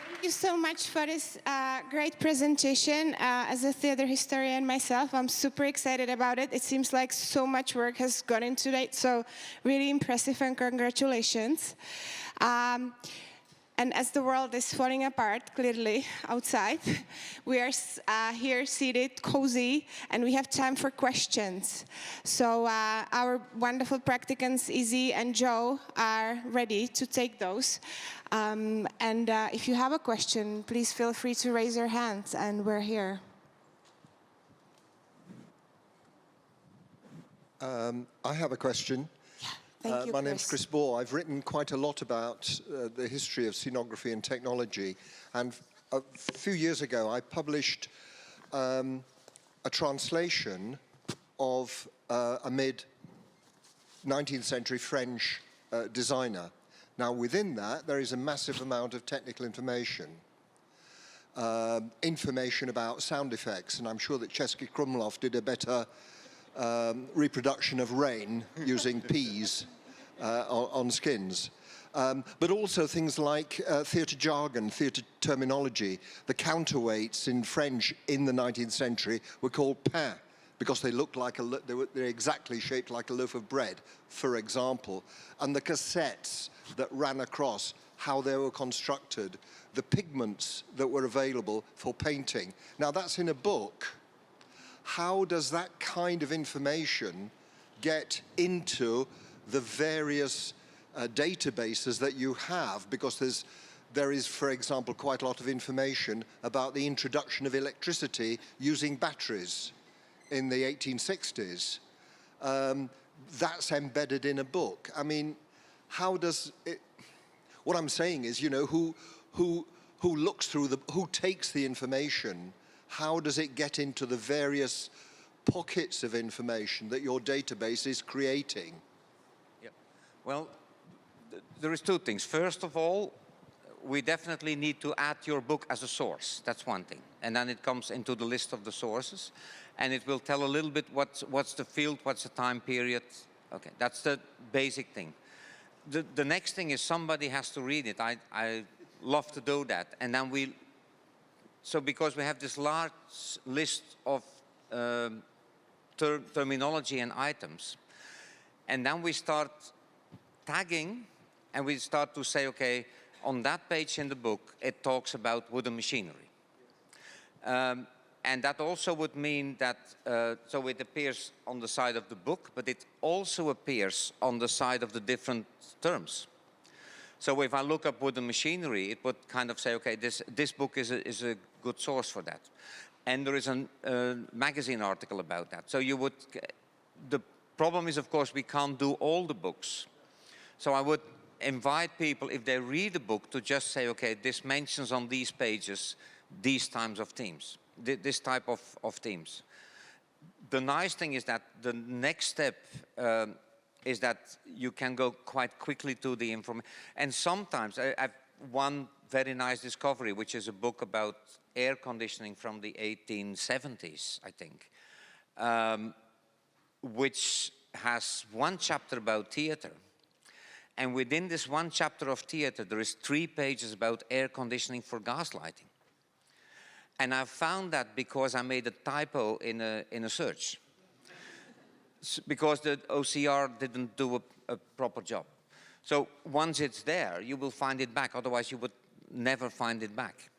Thank you so much for this great presentation. As a theater historian myself, I'm super excited about it. It seems like so much work has gone into it, so really impressive and congratulations. And as the world is falling apart, clearly, outside, we are here seated, cozy, and we have time for questions. So our wonderful practicants, Izzy and Joe, are ready to take those. And if you have a question, please feel free to raise your hands, and we're here. I have a question. Thank you, my name's Chris Bohr. I've written quite a lot about the history of scenography and technology. And a few years ago, I published a translation of a mid-19th century French designer. Now, within that, there is a massive amount of technical information. Information about sound effects, and I'm sure that Český Krumlov did a better reproduction of rain using peas on skins. But also things like theatre jargon, theatre terminology. The counterweights in French in the 19th century were called pain, because they looked like they're exactly shaped like a loaf of bread, for example. And the cassettes that ran across, how they were constructed, the pigments that were available for painting. Now that's in a book. How does that kind of information get into the various databases that you have? Because there is, for example, quite a lot of information about the introduction of electricity using batteries in the 1860s. That's embedded in a book. I mean, how does it, what I'm saying is, you know, who looks through who takes the information, how does it get into the various pockets of information that your database is creating? Yeah. Well, there is two things. First of all, we definitely need to add your book as a source. That's one thing. And then it comes into the list of the sources. And it will tell a little bit what's the field, what's the time period. Okay, that's the basic thing. The next thing is somebody has to read it. I love to do that. And then so because we have this large list of terminology and items, and then we start tagging, and we start to say, okay, on that page in the book, it talks about wooden machinery. And that also would mean that, so it appears on the side of the book, but it also appears on the side of the different terms. So if I look up wooden machinery, it would kind of say, okay, this book is a good source for that. And there is a magazine article about that. So the problem is, of course, we can't do all the books. So I would invite people, if they read a book, to just say, okay, this mentions on these pages these types of themes, this type of themes. The nice thing is that the next step is that you can go quite quickly to the information. And sometimes, I've one very nice discovery, which is a book about air conditioning from the 1870s, I think, which has one chapter about theater. And within this one chapter of theater, there is 3 pages about air conditioning for gas lighting. And I found that because I made a typo in a search. Because the OCR didn't do a proper job. So once it's there, you will find it back. Otherwise, you would never find it back.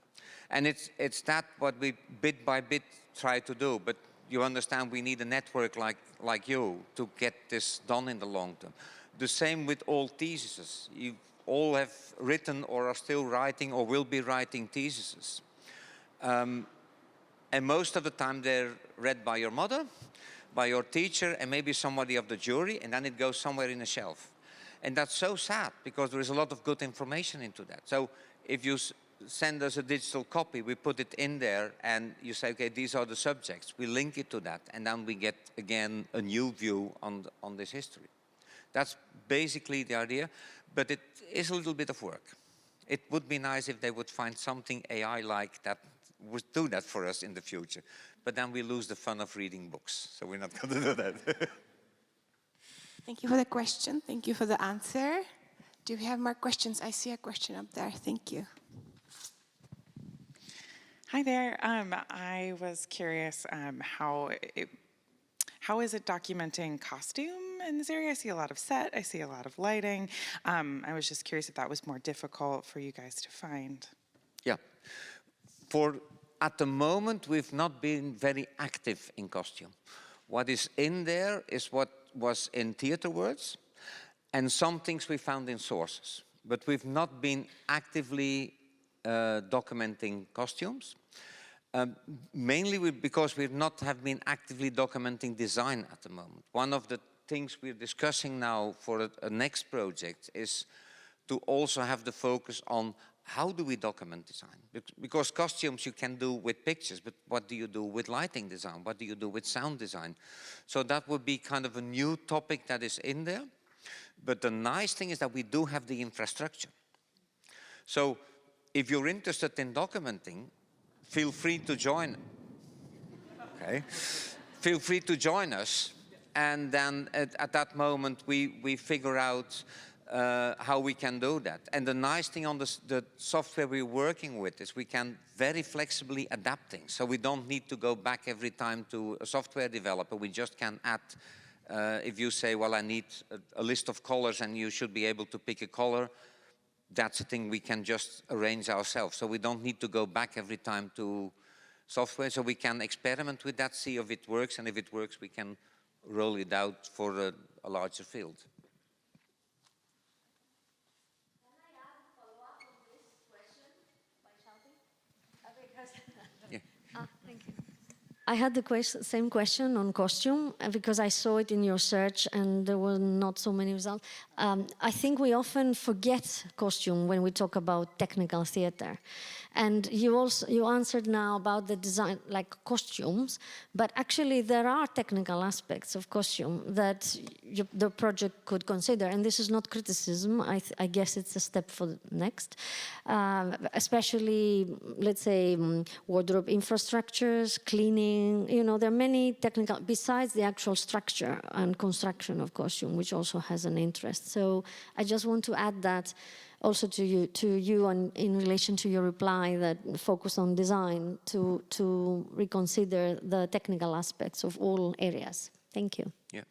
And it's that what we bit by bit try to do. But you understand we need a network like you to get this done in the long term. The same with all theses. You all have written or are still writing or will be writing theses. And most of the time they're read by your mother, by your teacher, and maybe somebody of the jury, and then it goes somewhere in a shelf. And that's so sad, because there is a lot of good information into that. So if you send us a digital copy, we put it in there, and you say, okay, these are the subjects. We link it to that, and then we get, again, a new view on this history. That's basically the idea, but it is a little bit of work. It would be nice if they would find something AI-like that would do that for us in the future. But then we lose the fun of reading books, so we're not going to do that. Thank you for the question. Thank you for the answer. Do we have more questions? I see a question up there. Thank you. Hi there. I was curious how is it documenting costume in this area? I see a lot of set. I see a lot of lighting. I was just curious if that was more difficult for you guys to find. Yeah. At the moment, we've not been very active in costume. What is in there is what was in theater words, and some things we found in sources. But we've not been actively documenting costumes, mainly because we've not have been actively documenting design at the moment. One of the things we're discussing now for a next project is to also have the focus on how do we document design? Because costumes you can do with pictures, but what do you do with lighting design? What do you do with sound design? So that would be kind of a new topic that is in there. But the nice thing is that we do have the infrastructure. So if you're interested in documenting, feel free to join. Okay. Feel free to join us. And then at that moment, we figure out how we can do that. And the nice thing on the software we're working with is we can very flexibly adapt things. So we don't need to go back every time to a software developer. We just can add, if you say, well, I need a list of colors and you should be able to pick a color, that's a thing we can just arrange ourselves. So we don't need to go back every time to software. So we can experiment with that, see if it works, and if it works, we can roll it out for a larger field. Thank you. I had the same question on costume because I saw it in your search and there were not so many results. I think we often forget costume when we talk about technical theater. And you answered now about the design, like costumes, but actually there are technical aspects of costume that the project could consider. And this is not criticism, I guess it's a step for the next. Especially, let's say, wardrobe infrastructures, cleaning, you know, there are many technical, besides the actual structure and construction of costume, which also has an interest. So I just want to add that also to you and in relation to your reply that focus on design to reconsider the technical aspects of all areas. Thank you. Yeah.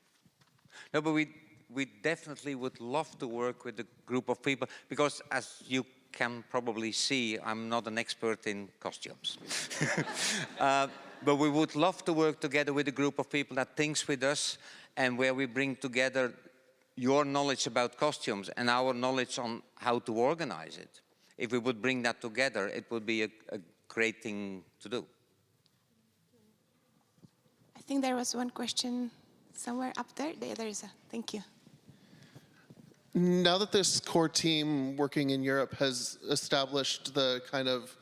No, but we definitely would love to work with a group of people because as you can probably see, I'm not an expert in costumes. But we would love to work together with a group of people that thinks with us and where we bring together your knowledge about costumes and our knowledge on how to organize it. If we would bring that together, it would be a great thing to do. I think there was one question somewhere up there. There is a, thank you. Now that this core team working in Europe has established the kind of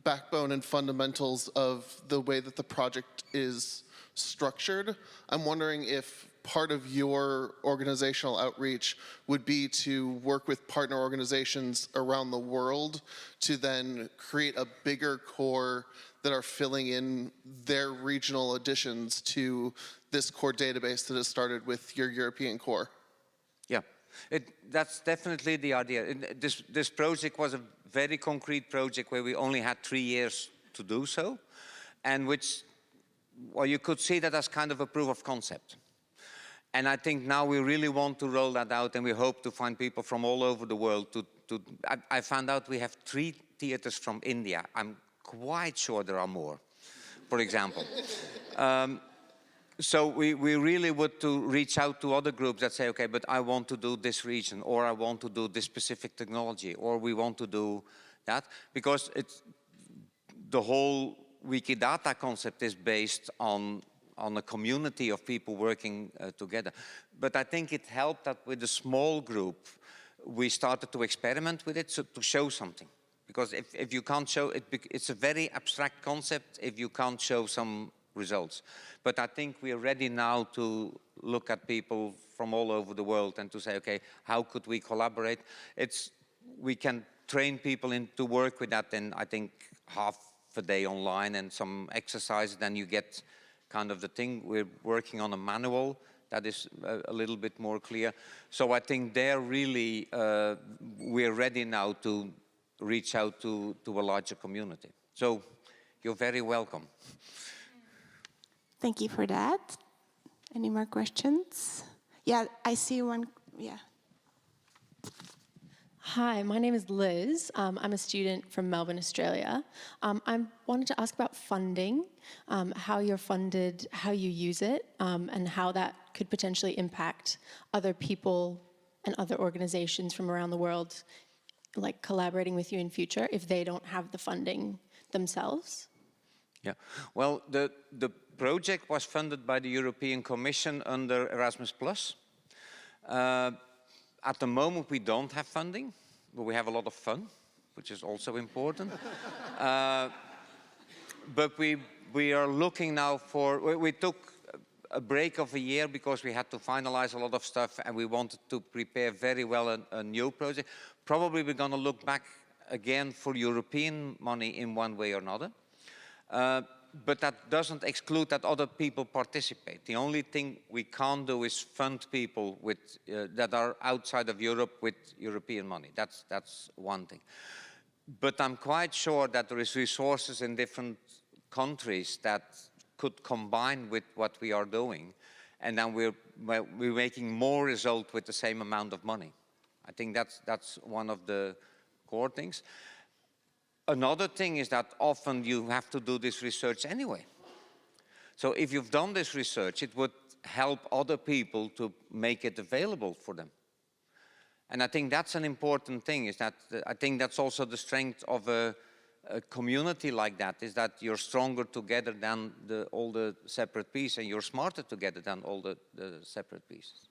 backbone and fundamentals of the way that the project is structured, I'm wondering if part of your organizational outreach would be to work with partner organizations around the world to then create a bigger core that are filling in their regional additions to this core database that has started with your European core. Yeah, that's definitely the idea. This project was a very concrete project where we only had 3 years to do so, and which, well, you could see that as kind of a proof of concept. And I think now we really want to roll that out, and we hope to find people from all over the world. I found out we have 3 theaters from India. I'm quite sure there are more, for example. So we really would to reach out to other groups that say, okay, but I want to do this region, or I want to do this specific technology, or we want to do that. Because the whole Wikidata concept is based on a community of people working together. But I think it helped that with a small group, we started to experiment with it to show something. Because if you can't show it, it's a very abstract concept if you can't show some results. But I think we are ready now to look at people from all over the world and to say, okay, how could we collaborate? We can train people to work with that in, I think, half a day online and some exercises, then you get kind of the thing. We're working on a manual that is a little bit more clear. So I think they're really, we're ready now to reach out to a larger community. So you're very welcome. Thank you for that. Any more questions? Yeah, I see one, yeah. Hi, my name is Liz. I'm a student from Melbourne, Australia. I wanted to ask about funding, how you're funded, how you use it, and how that could potentially impact other people and other organizations from around the world, like collaborating with you in future if they don't have the funding themselves. Yeah, well, the project was funded by the European Commission under Erasmus+. At the moment, we don't have funding, but we have a lot of fun, which is also important. But we are looking now for, we took a break of a year because we had to finalize a lot of stuff and we wanted to prepare very well a new project. Probably we're going to look back again for European money in one way or another. but that doesn't exclude that other people participate. The only thing we can't do is fund people with, that are outside of Europe with European money. That's one thing. But I'm quite sure that there is resources in different countries that could combine with what we are doing, and then we're making more result with the same amount of money. I think that's one of the core things. Another thing is that often you have to do this research anyway. So if you've done this research, it would help other people to make it available for them. And I think that's an important thing, is that I think that's also the strength of a community like that, is that you're stronger together than all the separate pieces, and you're smarter together than all the separate pieces.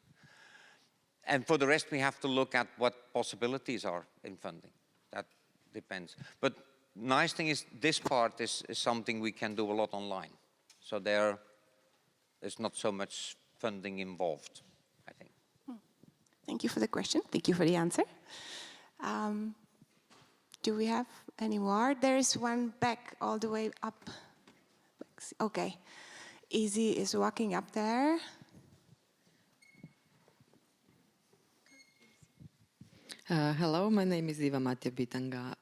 And for the rest, we have to look at what possibilities are in funding. That depends. But nice thing is this part is something we can do a lot online. So there's not so much funding involved, I think. Thank you for the question. Thank you for the answer. Do we have any more? There is one back all the way up. Okay. Easy is walking up there. Hello, my name is Iva Matija Bitanga.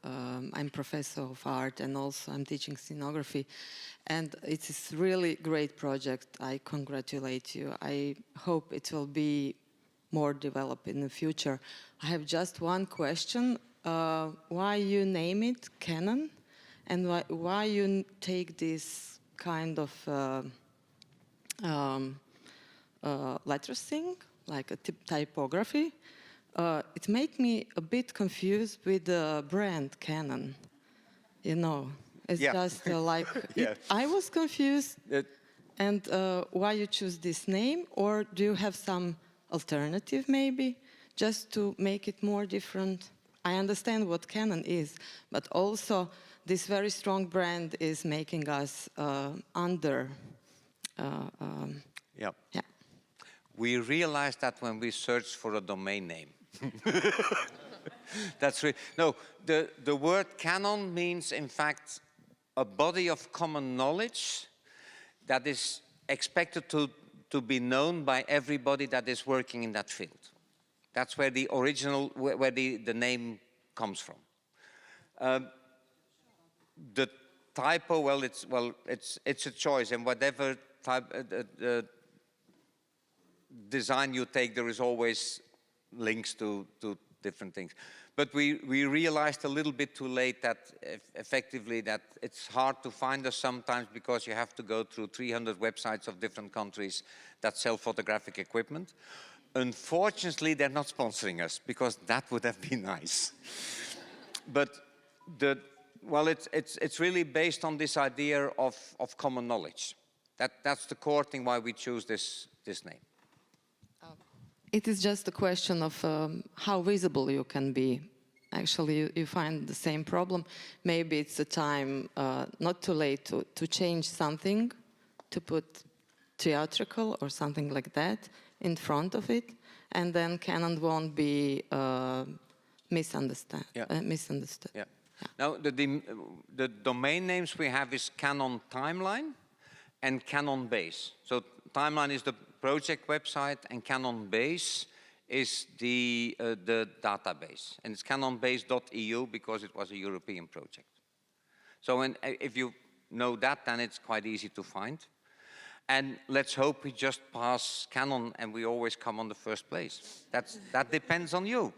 I'm professor of art and also I'm teaching scenography. And it's a really great project. I congratulate you. I hope it will be more developed in the future. I have just one question. Why you name it Canon? And why you take this kind of lettering, like a typography? It made me a bit confused with the brand Canon. You know, it's just like, I was confused. And why you choose this name? Or do you have some alternative maybe, just to make it more different? I understand what Canon is, but also this very strong brand is making us under. Yeah. We realized that when we searched for a domain name. That's right. No, the word canon means, in fact, a body of common knowledge that is expected to be known by everybody that is working in that field. That's where the original, where the name comes from. The typo, well, it's a choice, and whatever type design you take, there is always links to different things. But we realized a little bit too late that effectively that it's hard to find us sometimes, because you have to go through 300 websites of different countries that sell photographic equipment. Unfortunately, they're not sponsoring us, because that would have been nice. But it's really based on this idea of common knowledge. That's the core thing why we choose this name. It is just a question of how visible you can be. Actually, you find the same problem. Maybe it's a time not too late to change something, to put theatrical or something like that in front of it, and then Canon won't be misunderstood. Yeah. Now, the domain names we have is Canon Timeline and Canon Base. So Timeline is the project website, and Canon Base is the database. And it's canonbase.eu because it was a European project. So if you know that, then it's quite easy to find. And let's hope we just pass Canon and we always come on the first place. That depends on you.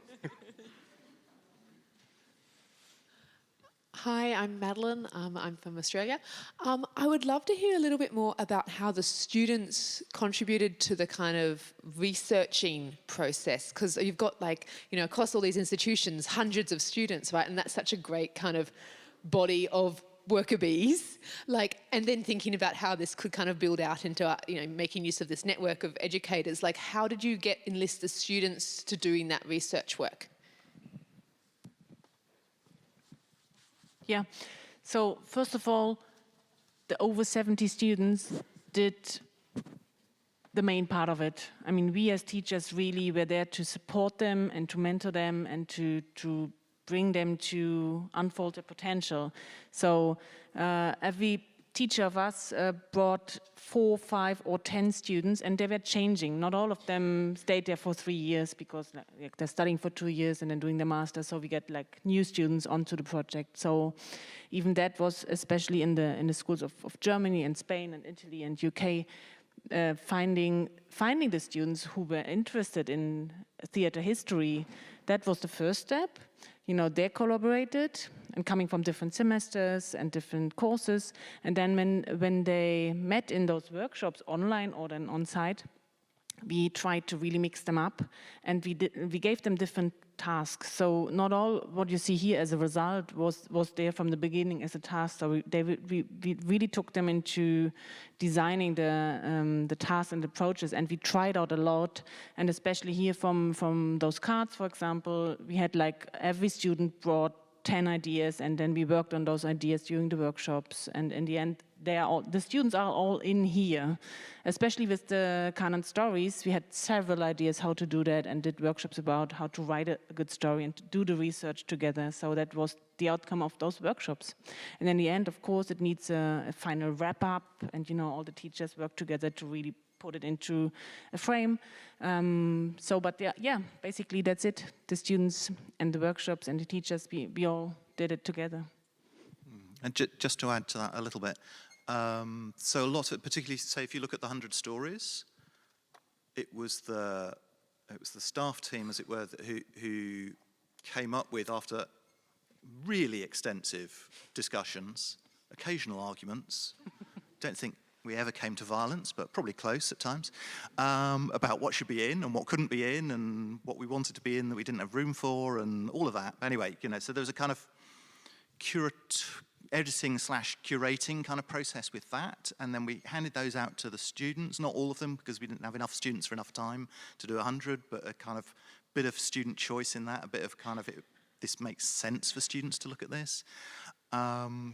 Hi, I'm Madeline. I'm from Australia. I would love to hear a little bit more about how the students contributed to the kind of researching process, because you've got, like, you know, across all these institutions, hundreds of students, right? And that's such a great kind of body of worker bees, like, and then thinking about how this could kind of build out into, you know, making use of this network of educators. Like, how did you enlist the students to doing that research work? Yeah, so first of all, the over 70 students did the main part of it. I mean, we as teachers really were there to support them and to mentor them and to bring them to unfold their potential. So every teacher of us brought 4, 5, or 10 students, and they were changing. Not all of them stayed there for 3 years because like, they're studying for 2 years and then doing the master. So we get like new students onto the project. So even that was, especially in the schools of Germany and Spain and Italy and UK, finding the students who were interested in theater history. That was the first step. You know, they collaborated and coming from different semesters and different courses. And then when they met in those workshops online or then on site, we tried to really mix them up, and we gave them different tasks. So not all what you see here as a result was there from the beginning as a task. So we really took them into designing the tasks and approaches, and we tried out a lot. And especially here from those cards, for example, we had like every student brought 10 ideas, and then we worked on those ideas during the workshops. And in the end, the students are all in here. Especially with the Canon stories, we had several ideas how to do that, and did workshops about how to write a good story and to do the research together. So that was the outcome of those workshops. And in the end, of course, it needs a final wrap-up, and you know, all the teachers work together to really put it into a frame. But yeah, basically that's it. The students and the workshops and the teachers, we all did it together. And just to add to that a little bit, so a lot of, particularly say if you look at the 100 stories, it was the staff team, as it were, who came up with, after really extensive discussions, occasional arguments, don't think we ever came to violence, but probably close at times, about what should be in and what couldn't be in, and what we wanted to be in that we didn't have room for, and all of that. Anyway, you know, so there was a kind of editing/curating kind of process with that, and then we handed those out to the students, not all of them, because we didn't have enough students for enough time to do 100, but a kind of bit of student choice in that, a bit of kind of, this makes sense for students to look at this,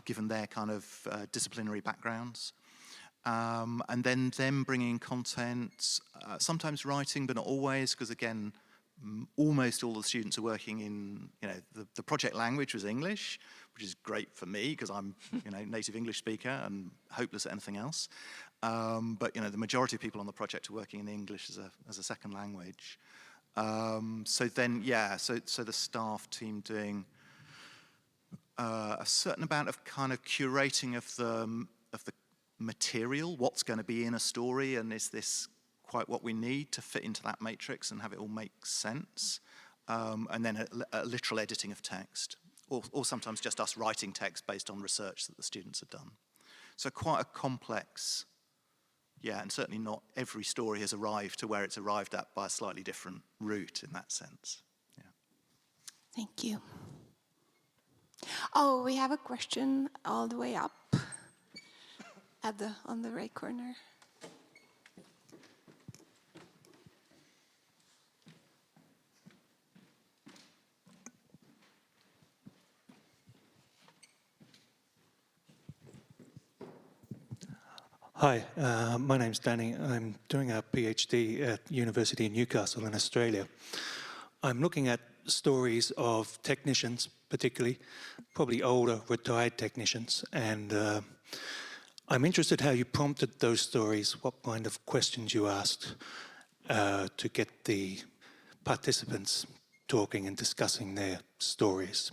given their kind of disciplinary backgrounds. And then them bringing content, sometimes writing, but not always, because again, almost all the students are working in, you know, the project language was English, which is great for me because I'm, you know, native English speaker and hopeless at anything else. But you know, the majority of people on the project are working in English as a second language. So then, yeah, so the staff team doing a certain amount of kind of curating of the material, what's going to be in a story, and is this quite what we need to fit into that matrix and have it all make sense, and then a literal editing of text, or sometimes just us writing text based on research that the students have done. So quite a complex, yeah, and certainly not every story has arrived to where it's arrived at by a slightly different route in that sense. Yeah. Thank you. Oh, we have a question all the way up on the right corner. Hi, my name's Danny. I'm doing a PhD at University in Newcastle in Australia. I'm looking at stories of technicians, particularly, probably older, retired technicians, and I'm interested how you prompted those stories, what kind of questions you asked to get the participants talking and discussing their stories.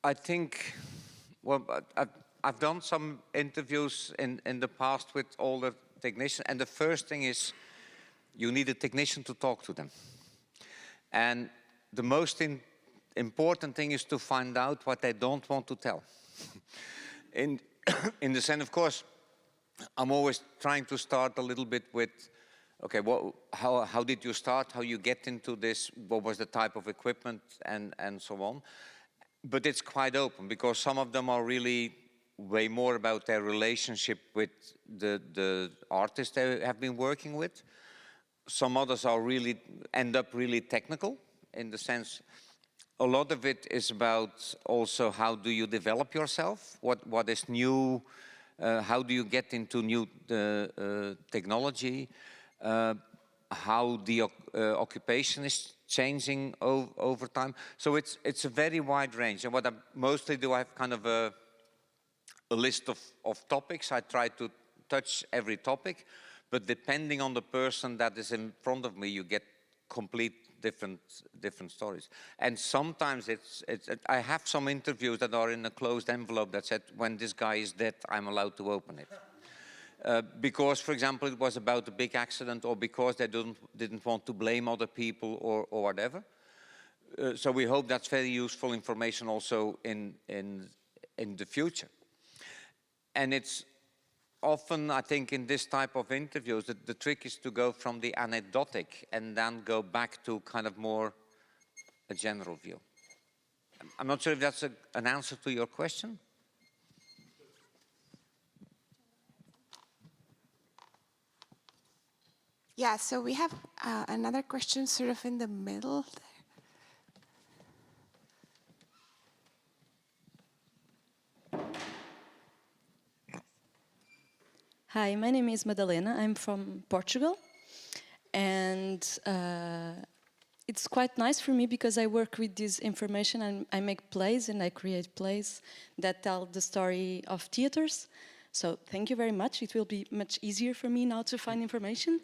I think, well, I've done some interviews in the past with all the technicians, and the first thing is you need a technician to talk to them. And the most important thing is to find out what they don't want to tell. In the sense, of course, I'm always trying to start a little bit with, okay, how did you start, how you get into this, what was the type of equipment, and so on. But it's quite open, because some of them are really way more about their relationship with the artists they have been working with. Some others are end up really technical, in the sense, a lot of it is about also how do you develop yourself, what is new, how do you get into new technology, how the occupation is changing over time. So it's a very wide range. And what I mostly do, I have kind of a list of topics. I try to touch every topic, but depending on the person that is in front of me, you get complete different stories. And sometimes I have some interviews that are in a closed envelope that said, when this guy is dead, I'm allowed to open it. Because, for example, it was about a big accident, or because they didn't want to blame other people, or whatever. So we hope that's very useful information also in the future. And it's often, I think, in this type of interviews, the trick is to go from the anecdotic and then go back to kind of more a general view. I'm not sure if that's an answer to your question. Yeah, so we have another question sort of in the middle there. Hi, my name is Madalena. I'm from Portugal. And it's quite nice for me because I work with this information and I make plays and I create plays that tell the story of theaters. So thank you very much. It will be much easier for me now to find information.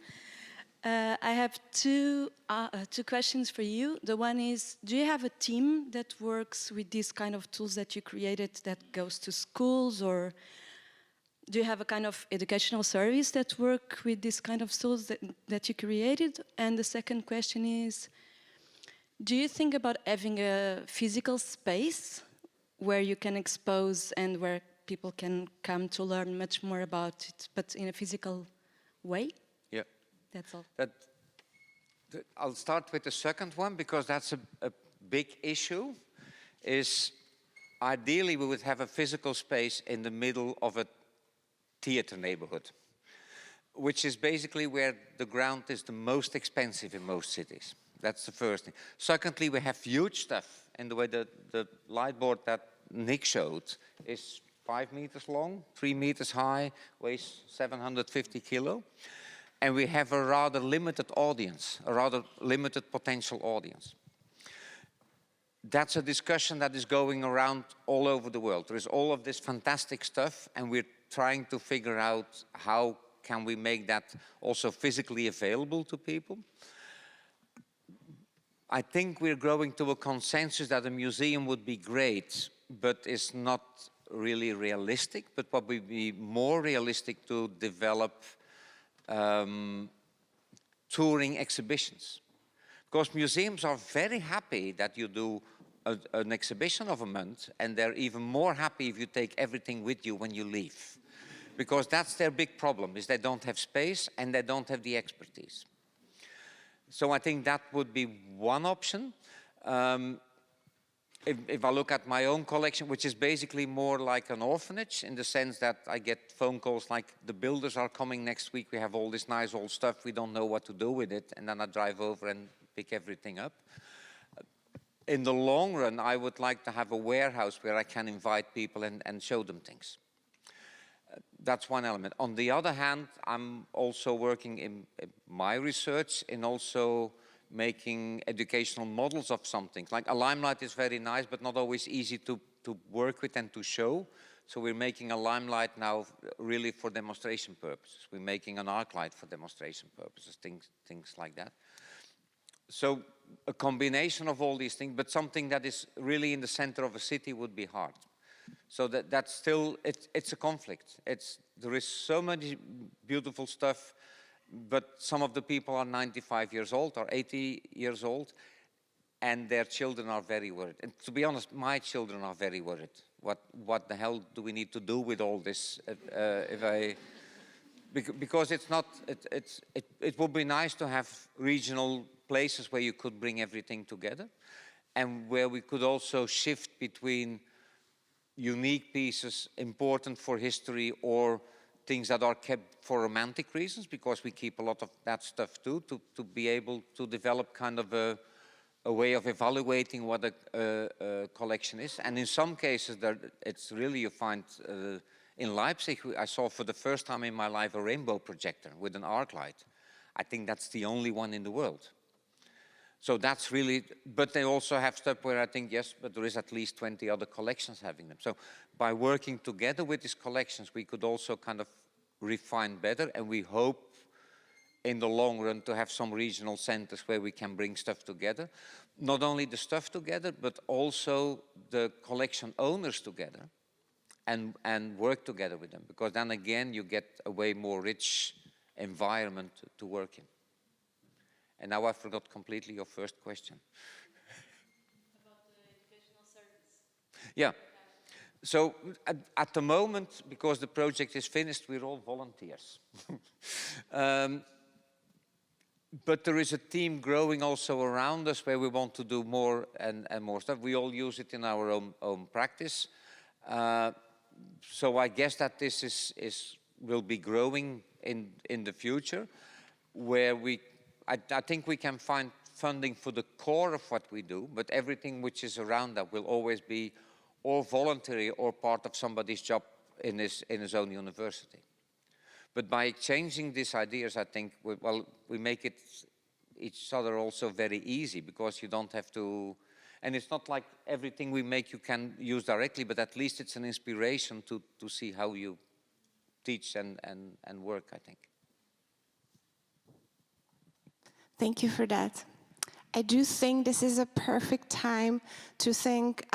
I have two questions for you. The one is, do you have a team that works with these kind of tools that you created that goes to schools, or do you have a kind of educational service that work with this kind of tools that you created? And the second question is, do you think about having a physical space where you can expose and where people can come to learn much more about it, but in a physical way? Yeah. That's all. I'll start with the second one, because that's a big issue. Is ideally we would have a physical space in the middle of a theater neighborhood, which is basically where the ground is the most expensive in most cities. That's the first thing. Secondly, we have huge stuff in the way that the light board that Nick showed is 5 meters long, 3 meters high, weighs 750 kilo. And we have a rather limited audience, a rather limited potential audience. That's a discussion that is going around all over the world. There is all of this fantastic stuff, and we're trying to figure out how can we make that also physically available to people. I think we're growing to a consensus that a museum would be great, but it's not really realistic, but probably be more realistic to develop touring exhibitions. Because museums are very happy that you do an exhibition of a month, and they're even more happy if you take everything with you when you leave. Because that's their big problem, is they don't have space and they don't have the expertise. So I think that would be one option. If I look at my own collection, which is basically more like an orphanage, in the sense that I get phone calls like, the builders are coming next week, we have all this nice old stuff, we don't know what to do with it, and then I drive over and pick everything up. In the long run, I would like to have a warehouse where I can invite people and show them things. That's one element. On the other hand, I'm also working in my research in also making educational models of something. Like a limelight is very nice, but not always easy to work with and to show. So we're making a limelight now really for demonstration purposes. We're making an arc light for demonstration purposes, things like that. So a combination of all these things, but something that is really in the center of a city would be hard. So that's still, it's a conflict. There is so much beautiful stuff, but some of the people are 95 years old or 80 years old, and their children are very worried. And to be honest, my children are very worried. What the hell do we need to do with all this? Because it's not, it would be nice to have regional places where you could bring everything together, and where we could also shift between unique pieces important for history or things that are kept for romantic reasons, because we keep a lot of that stuff too, to be able to develop kind of a way of evaluating what a collection is. And in some cases, it's really, you find, in Leipzig, I saw for the first time in my life a rainbow projector with an arc light. I think that's the only one in the world. So that's really, but they also have stuff where I think, yes, but there is at least 20 other collections having them. So by working together with these collections, we could also kind of refine better, and we hope in the long run to have some regional centers where we can bring stuff together. Not only the stuff together, but also the collection owners together and work together with them, because then again you get a way more rich environment to work in. And now I forgot completely your first question. About the educational service. Yeah. So at the moment, because the project is finished, we're all volunteers. But there is a team growing also around us where we want to do more and more stuff. We all use it in our own practice. So I guess that this will be growing in the future, where I think we can find funding for the core of what we do, but everything which is around that will always be or voluntary or part of somebody's job in his own university. But by exchanging these ideas, I think, we make it each other also very easy, because you don't have to, and it's not like everything we make you can use directly, but at least it's an inspiration to see how you teach and work, I think. Thank you for that. I do think this is a perfect time to thank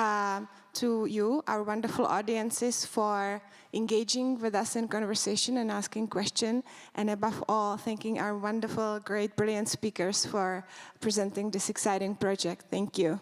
to you, our wonderful audiences, for engaging with us in conversation and asking questions, and above all, thanking our wonderful, great, brilliant speakers for presenting this exciting project. Thank you.